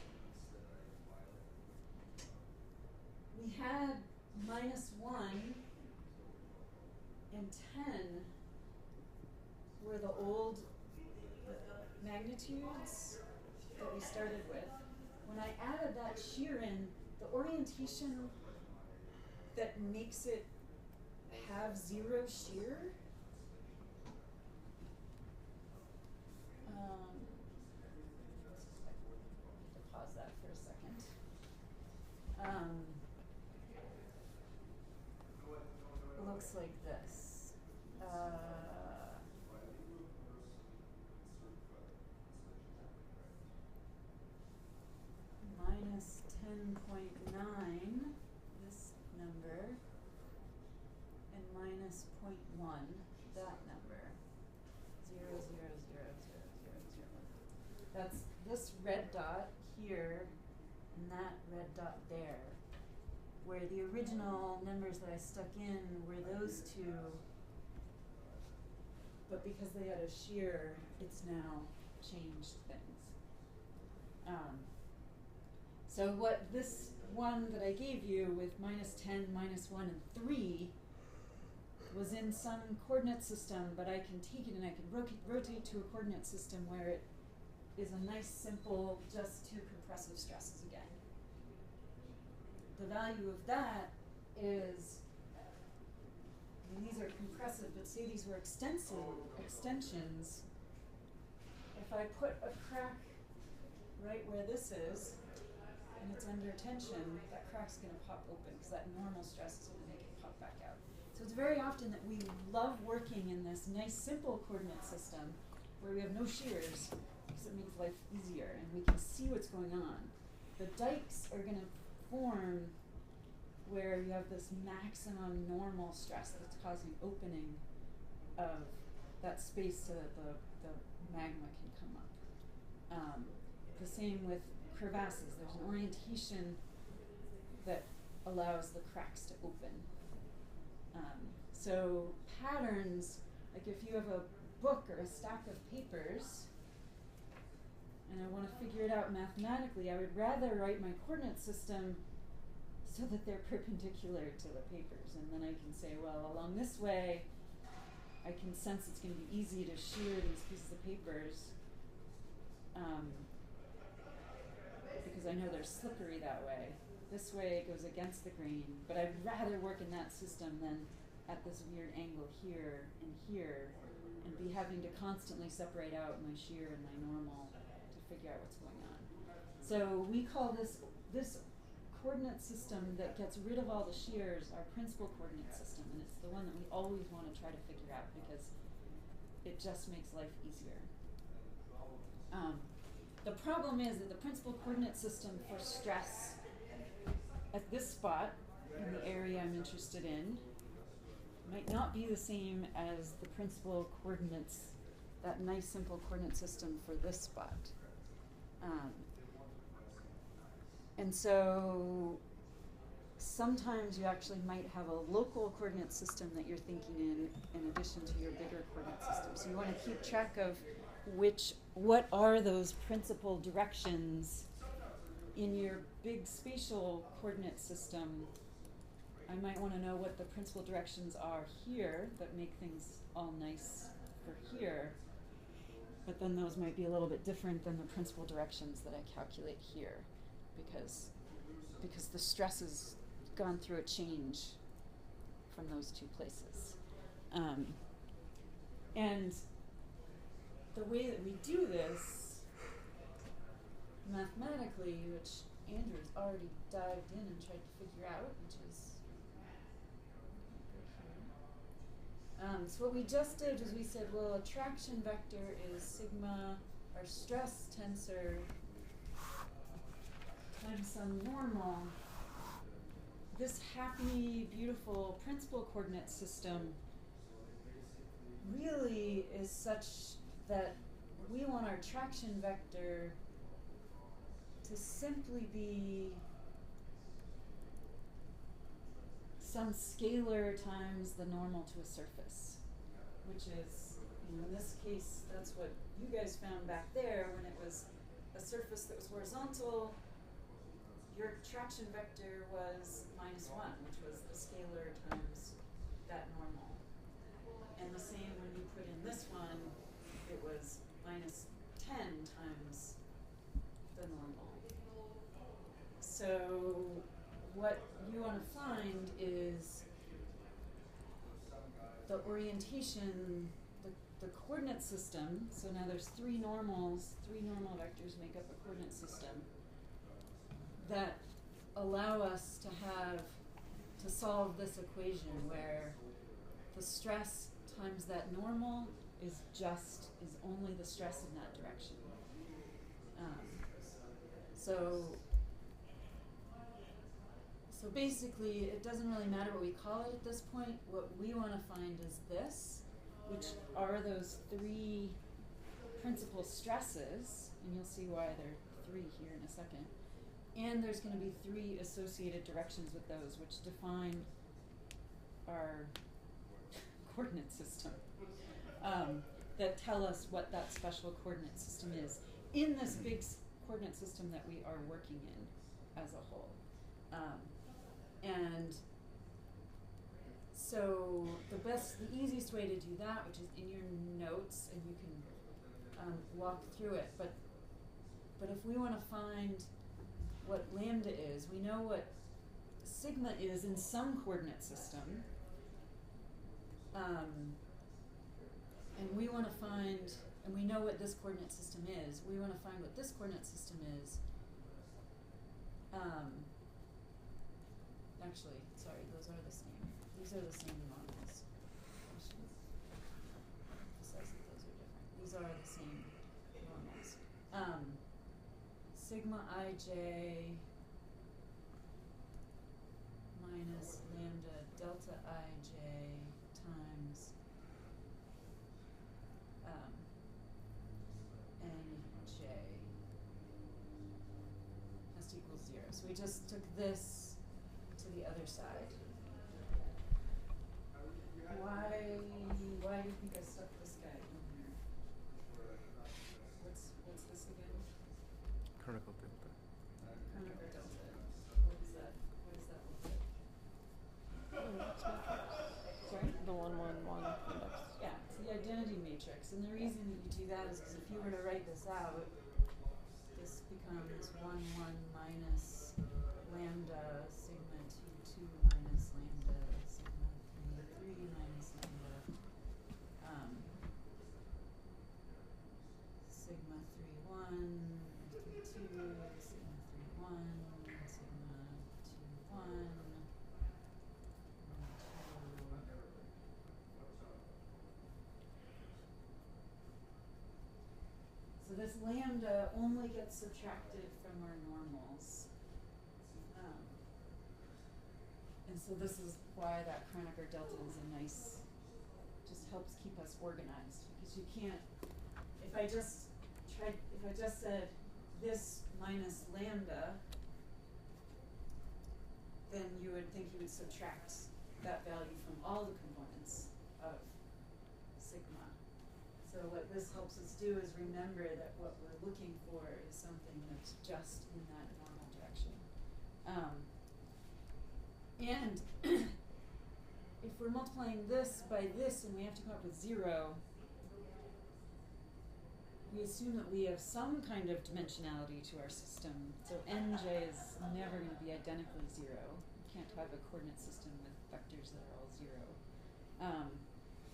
We had -1 and 10 were the old magnitudes that we started with. When I added that shear in, the orientation that makes it have 0 shear, to pause that for a second. It looks like this. Minus 10.9, this number, and minus 0.1, that number. 0, 0, 0, 0, 0, 0. That's this red dot here and that red dot there, where the original numbers that I stuck in were those two, but because they had a shear, it's now changed things. So what this one that I gave you with -10, -1, and 3 was in some coordinate system, but I can take it and I can rotate to a coordinate system where it is a nice, simple, just 2 compressive stresses again. The value of that is, I mean, these are compressive, but say these were extensions. If I put a crack right where this is, and it's under tension, that crack's going to pop open because that normal stress is going to make it pop back out. So it's very often that we love working in this nice, simple coordinate system where we have no shears because it makes life easier and we can see what's going on. The dikes are going to form where you have this maximum normal stress that's causing opening of that space so that the magma can come up. The same with crevasses. There's an orientation that allows the cracks to open. So patterns, like if you have a book or a stack of papers and I want to figure it out mathematically, I would rather write my coordinate system so that they're perpendicular to the papers. And then I can say, well, along this way, I can sense it's going to be easy to shear these pieces of papers because I know they're slippery that way. This way it goes against the grain, but I'd rather work in that system than at this weird angle here and here and be having to constantly separate out my shear and my normal to figure out what's going on. So we call this coordinate system that gets rid of all the shears our principal coordinate system, and it's the one that we always want to try to figure out because it just makes life easier. The problem is that the principal coordinate system for stress at this spot in the area I'm interested in might not be the same as the principal coordinates, that nice simple coordinate system for this spot. And so sometimes you actually might have a local coordinate system that you're thinking in addition to your bigger coordinate system. So you want to keep track of what are those principal directions in your big spatial coordinate system. I might want to know what the principal directions are here that make things all nice for here, but then those might be a little bit different than the principal directions that I calculate here, because the stress has gone through a change from those two places. And the way that we do this mathematically, which Andrew's already dived in and tried to figure out, which is so what we just did was we said, well, a traction vector is sigma, our stress tensor, times some normal. This happy, beautiful principal coordinate system really is such that we want our traction vector to simply be some scalar times the normal to a surface, which is, in this case, that's what you guys found back there when it was a surface that was horizontal. Your traction vector was -1, which was the scalar times that normal. And the same when you put in this one, it was -10 times the normal. So what you want to find is the orientation, the coordinate system. So now there's three normal vectors make up a coordinate system that allow us to solve this equation where the stress times that normal is only the stress in that direction. So basically, it doesn't really matter what we call it at this point. What we want to find is this, which are those three principal stresses, and you'll see why there are three here in a second. And there's going to be three associated directions with those, which define our coordinate system, that tell us what that special coordinate system is in this big coordinate system that we are working in as a whole. And so the easiest way to do that, which is in your notes, and you can walk through it, but if we want to find what lambda is, we know what sigma is in some coordinate system, and we want to find, and we know what this coordinate system is, we want to find what this coordinate system is. Actually, sorry, those are the same. These are the same normals. I should emphasize that those are different. These are the same normals. Sigma ij minus lambda delta ij times nj has to equal 0. So we just took this to the other side. Why do you think I stuck this guy in here? What's this again? Canonical delta. Canonical delta. What is that look like? Sorry? The 1, 1, 1 index. Yeah, it's the identity matrix. And the reason that you do that is because if you were to write this out, this becomes 1, 1 minus lambda sigma 2, 2 minus lambda sigma 3, 3 minus lambda sigma 3, 1, 3, 2, sigma 3, 1, sigma 2, 1, 2. So this lambda only gets subtracted from our normals. And so this is why that Kronecker delta is a nice, just helps keep us organized, because you can't, if I just said this minus lambda, then you would think you would subtract that value from all the components of sigma. So what this helps us do is remember that what we're looking for is something that's just in that normal direction. And if we're multiplying this by this and we have to come up with 0, we assume that we have some kind of dimensionality to our system. So nj is never going to be identically 0. You can't have a coordinate system with vectors that are all 0.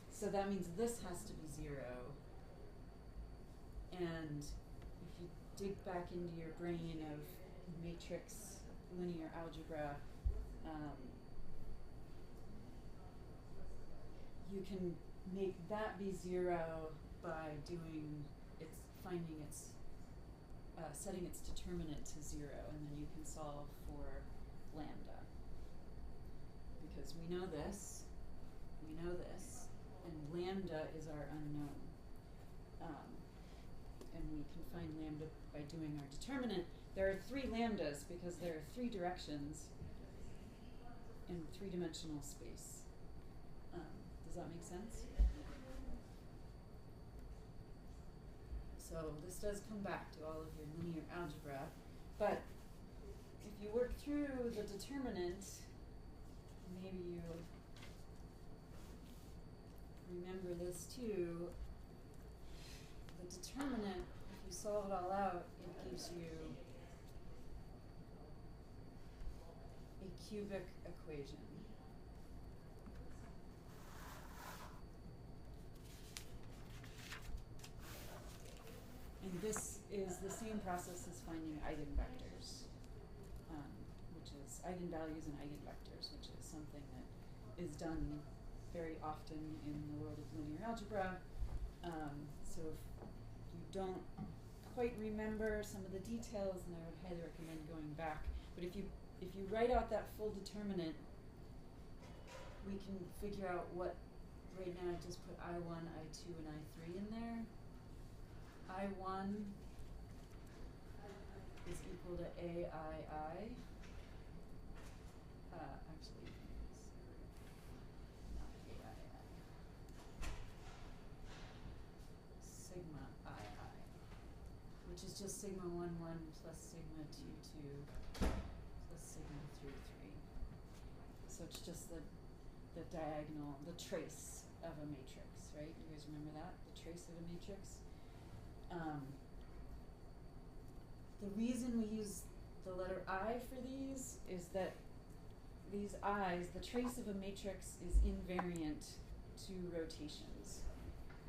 So that means this has to be 0. And if you dig back into your brain of matrix linear algebra, you can make that be 0 by setting its determinant to 0, and then you can solve for lambda. Because we know this, and lambda is our unknown. And we can find lambda by doing our determinant. There are 3 lambdas because there are 3 directions in 3-dimensional space. Does that make sense? So this does come back to all of your linear algebra, but if you work through the determinant, maybe you remember this too. The determinant, if you solve it all out, it gives you a cubic equation. And this is the same process as finding eigenvectors, which is eigenvalues and eigenvectors, which is something that is done very often in the world of linear algebra. So if you don't quite remember some of the details, then I would highly recommend going back. But if you write out that full determinant, we can figure out what, right now I just put I1, I2, and I3 in there. I1 is equal to AII. Actually, it's not AII. Sigma II, which is just sigma 1, 1 plus sigma 2, 2 plus sigma 3, 3. So it's just the diagonal, the trace of a matrix, right? You guys remember that? The trace of a matrix? The reason we use the letter I for these is that these I's, the trace of a matrix is invariant to rotations.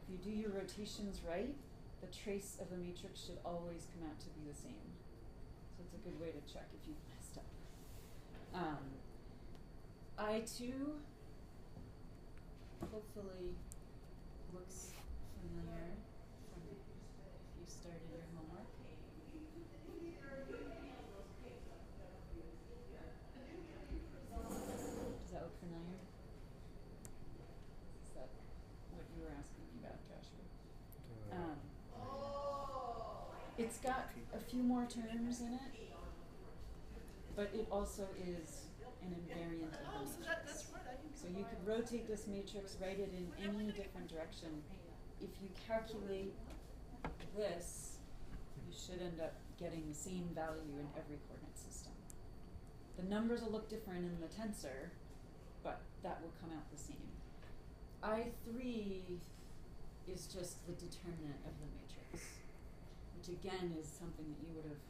If you do your rotations right, the trace of a matrix should always come out to be the same. So it's a good way to check if you've messed up. I2 hopefully looks familiar from if you started your homework. Does that look familiar? Is that what you were asking me about, Joshua? It's got a few more terms in it, but it also is an invariant of the matrix. So you could rotate this matrix, write it in any different direction. If you calculate this, you should end up getting the same value in every coordinate system. The numbers will look different in the tensor, but that will come out the same. I3 is just the determinant of the matrix, which again is something that you would have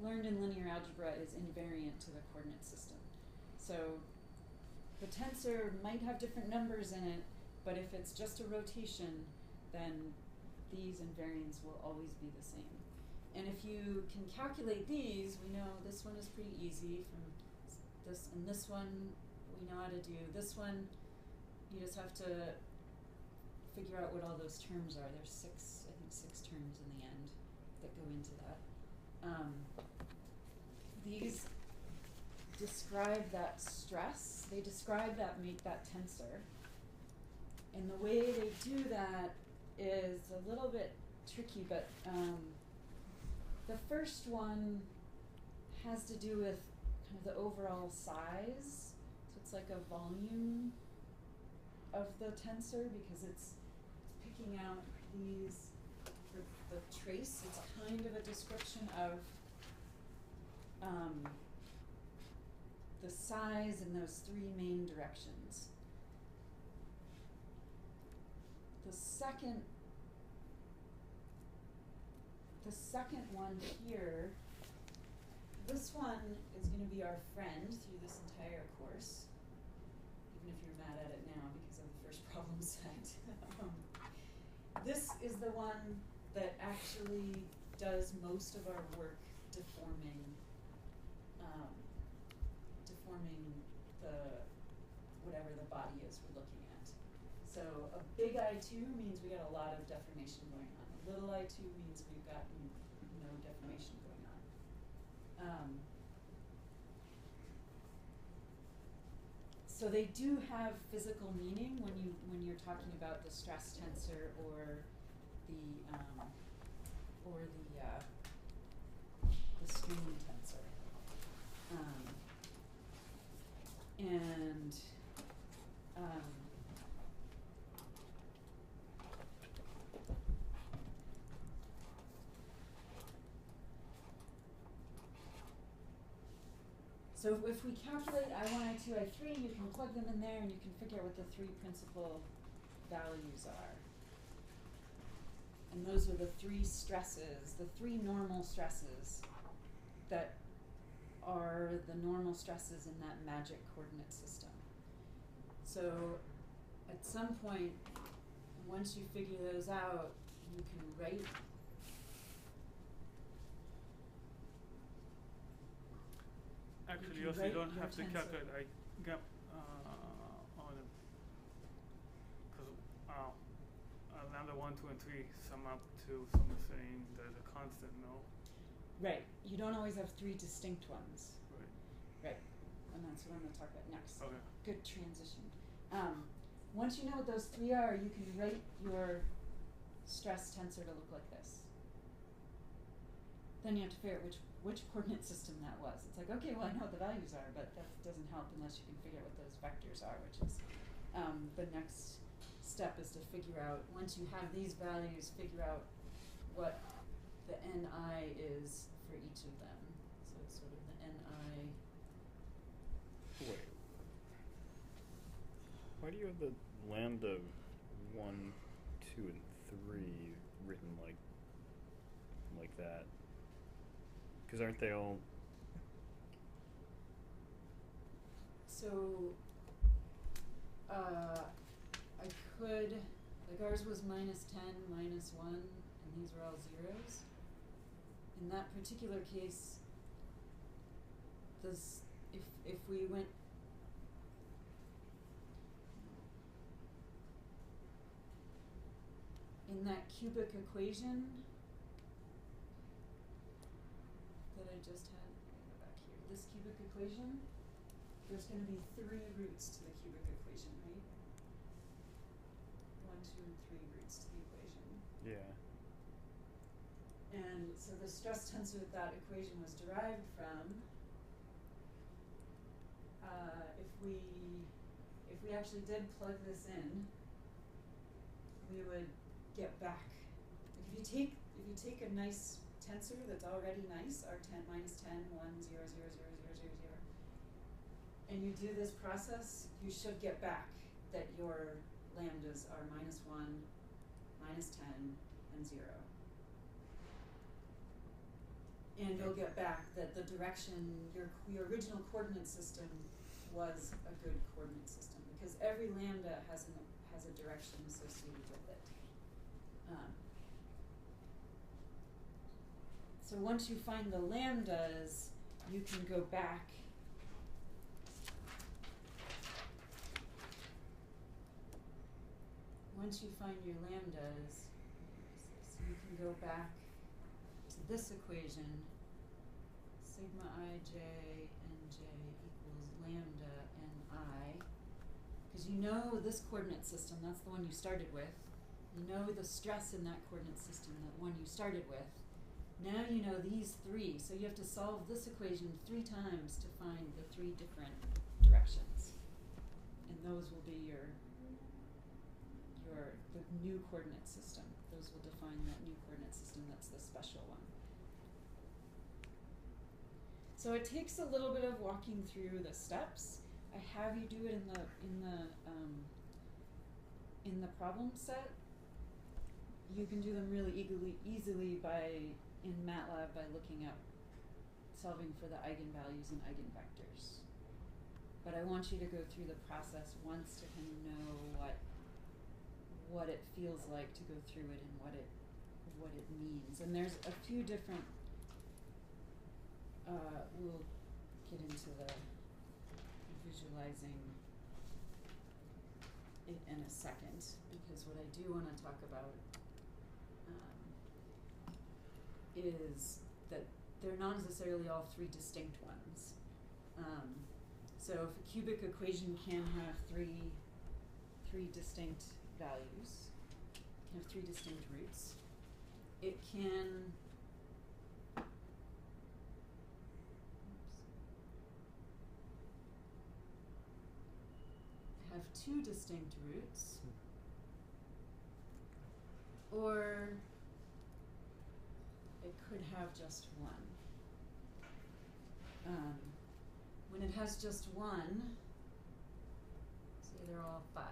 learned in linear algebra is invariant to the coordinate system. So the tensor might have different numbers in it, but if it's just a rotation, then these invariants will always be the same. And if you can calculate these, we know this one is pretty easy from this, and this one we know how to do. This one, you just have to figure out what all those terms are. There's six terms in the end that go into that. These describe that stress, they describe that tensor. And the way they do that is a little bit tricky, but the first one has to do with kind of the overall size. So it's like a volume of the tensor because it's picking out these, the trace. It's kind of a description of the size in those three main directions. The second one here, this one is going to be our friend through this entire course, even if you're mad at it now because of the first problem set. This is the one that actually does most of our work deforming the whatever the body is we're looking at. So a big I2 means we got a lot of deformation going on. A little I2 means we've got no deformation going on. So they do have physical meaning when you're talking about the stress tensor or the strain tensor. So if we calculate I1, I2, I3, you can plug them in there and you can figure out what the three principal values are. And those are the three stresses, the three normal stresses that are the normal stresses in that magic coordinate system. So at some point, once you figure those out, you can write Actually, you also write you don't your have to tensor. calculate like gap on it, because lambda 1, 2, and 3 sum up to someone saying there's a constant, no? Right. You don't always have three distinct ones. Right. Right. And that's what I'm going to talk about next. Okay. Good transition. Once you know what those three are, you can write your stress tensor to look like this. Then you have to figure out which coordinate system that was. It's like, okay, well, I know what the values are, but that doesn't help unless you can figure out what those vectors are, which is the next step is to figure out, once you have these values, figure out what the NI is for each of them. So it's sort of the NI. Wait. Why do you have the lambda 1, 2, and 3 written like that? Because aren't they all? So I could, like ours was -10, -1, and these were all zeros. In that particular case, this, if we went in that cubic equation that I just had, let me go back here, this cubic equation, there's going to be 3 roots to the cubic equation, right? 1, 2, and 3 roots to the equation. Yeah. And so the stress tensor that equation was derived from, if we actually did plug this in, we would get back. Like if you take a nice tensor that's already nice, our -10, 1, 0, 0, 0, 0, 0, 0, and you do this process, you should get back that your lambdas are -1, -10, and 0. And you'll get back that the direction, your original coordinate system was a good coordinate system because every lambda has a direction associated with it. So once you find the lambdas, you can go back once you find your lambdas, you can go back to this equation, sigma I j n j is you know this coordinate system, that's the one you started with. You know the stress in that coordinate system, that one you started with. Now you know these three, so you have to solve this equation 3 times to find the 3 different directions. And those will be the new coordinate system. Those will define that new coordinate system, that's the special one. So it takes a little bit of walking through the steps. I have you do it in the problem set. You can do them really easily in MATLAB by looking up solving for the eigenvalues and eigenvectors. But I want you to go through the process once to kind of know what it feels like to go through it and what it means. And there's a few different. We'll get into the visualizing it in a second, because what I do want to talk about is that they're not necessarily all 3 distinct ones. So if a cubic equation can have three distinct values, can have 3 distinct roots, it can have 2 distinct roots, or it could have just one. When it has just one, say they're all 5.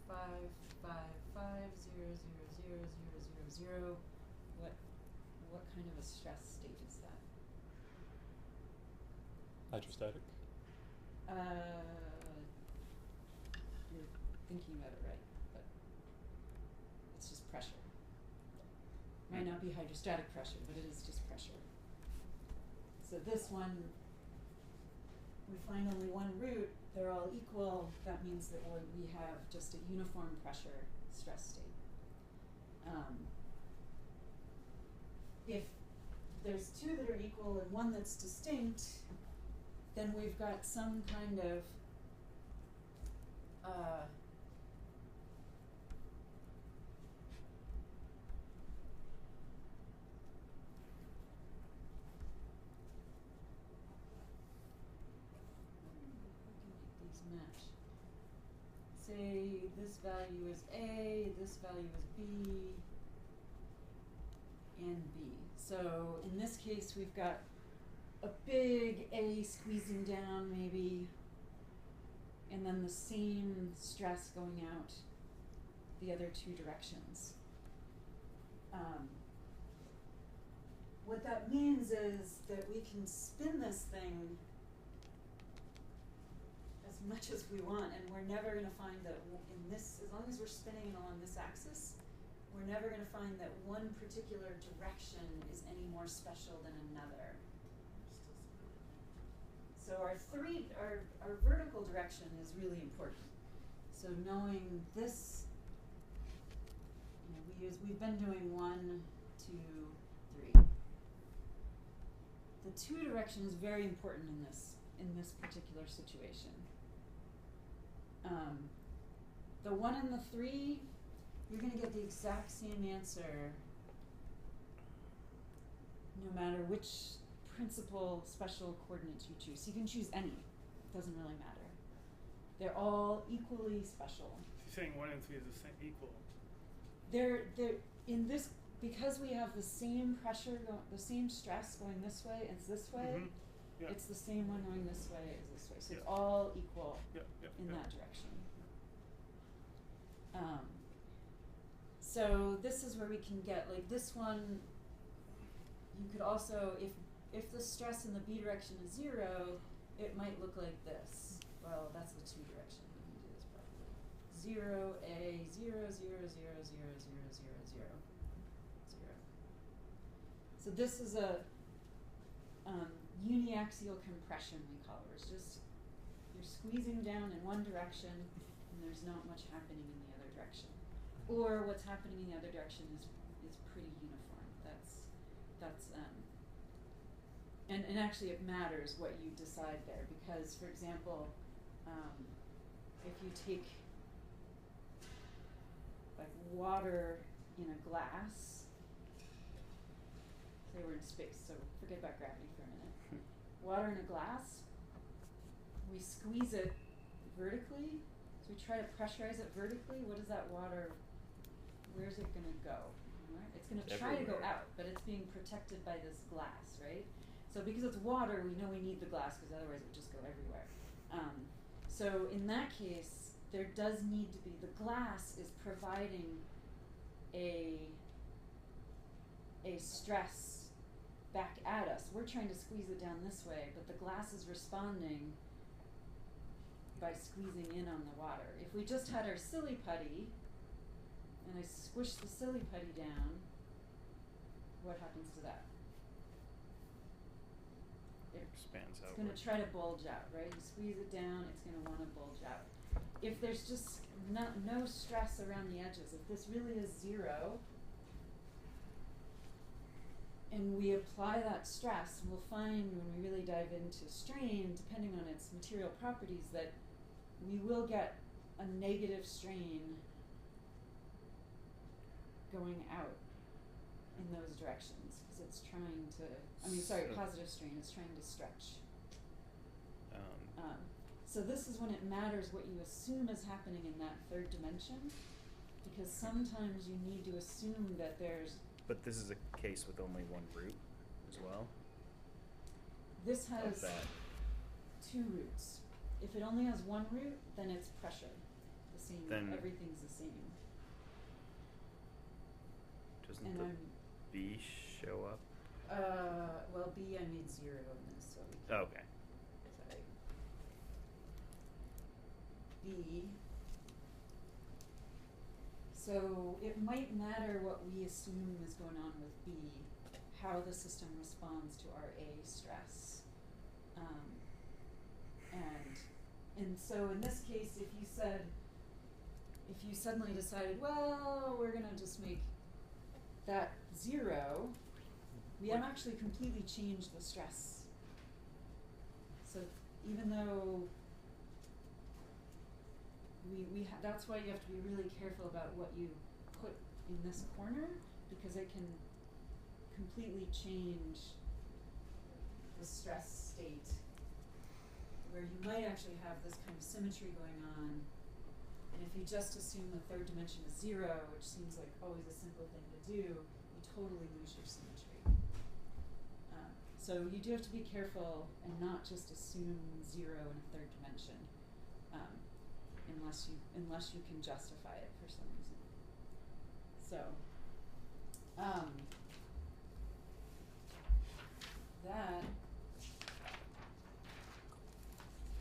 5, 5, 5, 0, 0, 0, 0, 0, 0. What kind of a stress state is that? Hydrostatic. You're thinking about it right, but it's just pressure. Might not be hydrostatic pressure, but it is just pressure. So this one, we find only one root, they're all equal, that means that we have just a uniform pressure stress state. If there's 2 that are equal and 1 that's distinct, then we've got some kind of match. Say this value is A, this value is B, and B. So in this case, we've got a big A squeezing down maybe, and then the same stress going out the other 2 directions. What that means is that we can spin this thing as much as we want, and we're never going to find that in this, as long as we're spinning it along this axis, we're never going to find that one particular direction is any more special than another. So our vertical direction is really important. So knowing this, we've been doing 1, 2, 3. The 2 direction is very important in this particular situation. The 1 and the 3, you're going to get the exact same answer no matter which principal special coordinates you choose. You can choose any. It doesn't really matter. They're all equally special. You're saying 1 and 3 is the same equal. They're in this, because we have the same pressure, the same stress going this way as this way. Mm-hmm. Yeah. It's the same one going this way as this way. So Yeah. it's all equal in yeah. that direction. So this is where we can get, like this one, you could also, if the stress in the B direction is 0, it might look like this. Well, that's the 2 direction. Let me do this properly. 0, A, 0, 0, 0, 0, 0, 0, 0, 0. So this is a uniaxial compression, we call it. It's just, you're squeezing down in one direction and there's not much happening in the other direction. Or what's happening in the other direction is pretty uniform. And actually it matters what you decide there, because for example, if you take like water in a glass, say we're in space, so forget about gravity for a minute. Water in a glass, we squeeze it vertically, so we try to pressurize it vertically. What is that water, where's it gonna go? Right? It's gonna try to go Everywhere. out, but it's being protected by this glass, right? So because it's water, we know we need the glass because otherwise it would just go everywhere. So in that case, there does need to be, the glass is providing a stress back at us. We're trying to squeeze it down this way, but the glass is responding by squeezing in on the water. If we just had our silly putty, and I squish the silly putty down, what happens to that? Expands It's outward. gonna try to bulge out, right? You squeeze it down, it's gonna wanna bulge out. If there's just no stress around the edges, if this really is zero, and we apply that stress, we'll find when we really dive into strain, depending on its material properties, that we will get a negative strain going out in those directions, because it's trying to, So- positive strain, it's trying to stretch. Um, So this is when it matters what you assume is happening in that third dimension, because sometimes you need to assume that there's, But this is a case with only one root as well. this Of has that. two roots. If it only has one root, then it's pressure, the same, Then- everything's the same. Doesn't And the I'm, B show up? well, B I made 0 in this, so we can. Oh, okay. Sorry. B. So it might matter what we assume is going on with B, how the system responds to our A stress. And so in this case, if you suddenly decided, well, we're gonna just make that 0, we have actually completely changed the stress. So even though that's why you have to be really careful about what you put in this corner, because it can completely change the stress state, where you might actually have this kind of symmetry going on, and if you just assume the third dimension is 0, which seems like always a simple thing to do, you totally lose your symmetry. So you do have to be careful and not just assume 0 in a third dimension, unless you can justify it for some reason. So, that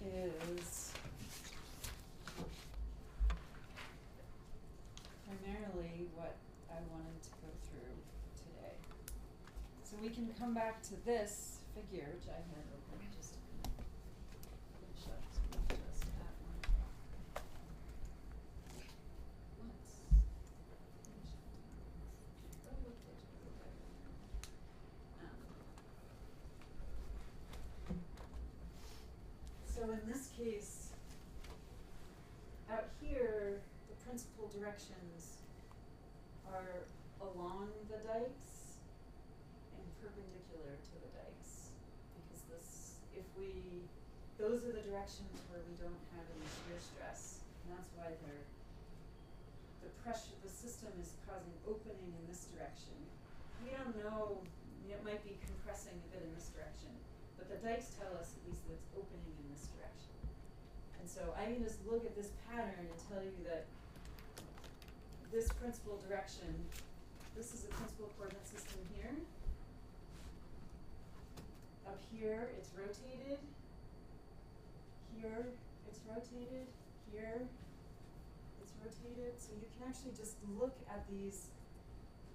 is primarily what I wanted to go through today. So we can come back to this figure, which I had open just to kind of finish up, so we can just that one. Let's finish up. Oh, what page was it back there? So in this case, out here, the principal directions are along the dikes and perpendicular to the dikes, because those are the directions where we don't have any shear stress, and that's why the system is causing opening in this direction. We don't know, it might be compressing a bit in this direction, but the dikes tell us at least that it's opening in this direction. And so I can just look at this pattern and tell you that this principal direction, this is a principal coordinate system here. Up here, it's rotated. Here, it's rotated. Here, it's rotated. So you can actually just look at these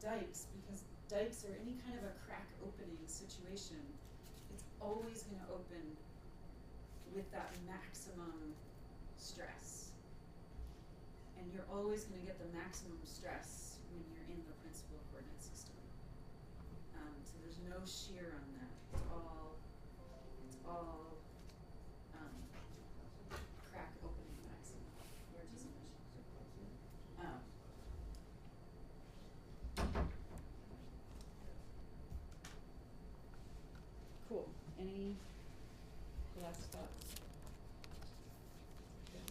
dikes, because dikes are any kind of a crack opening situation. It's always going to open with that maximum stress. And you're always going to get the maximum stress when you're in the principal coordinate system. So there's no shear on that. It's all crack opening maximum. Any last thoughts? Okay.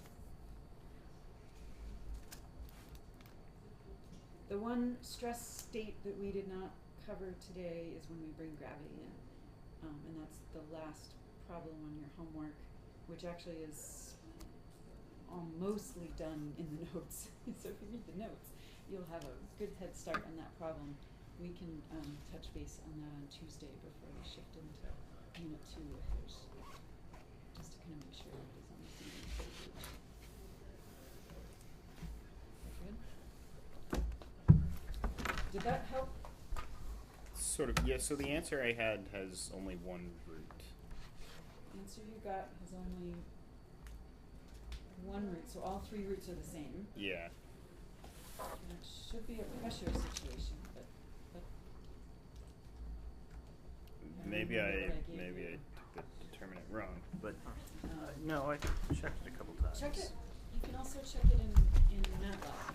The one stress state that we did not cover today is when we bring gravity in. And that's the last problem on your homework, which actually is mostly done in the notes. So if you read the notes, you'll have a good head start on that problem. We can touch base on that on Tuesday before we shift into Unit 2 if there's, just to kind of make sure everybody's on the same page. Good? Did that help? Sort of, yeah, so the answer I had has only one root. The answer you got has only one root, so all three roots are the same. Yeah. And it should be a pressure situation, but Maybe remember I what I gave you. took the determinant wrong, but Um, no, I checked it a couple times. check it. You can also check it in MATLAB.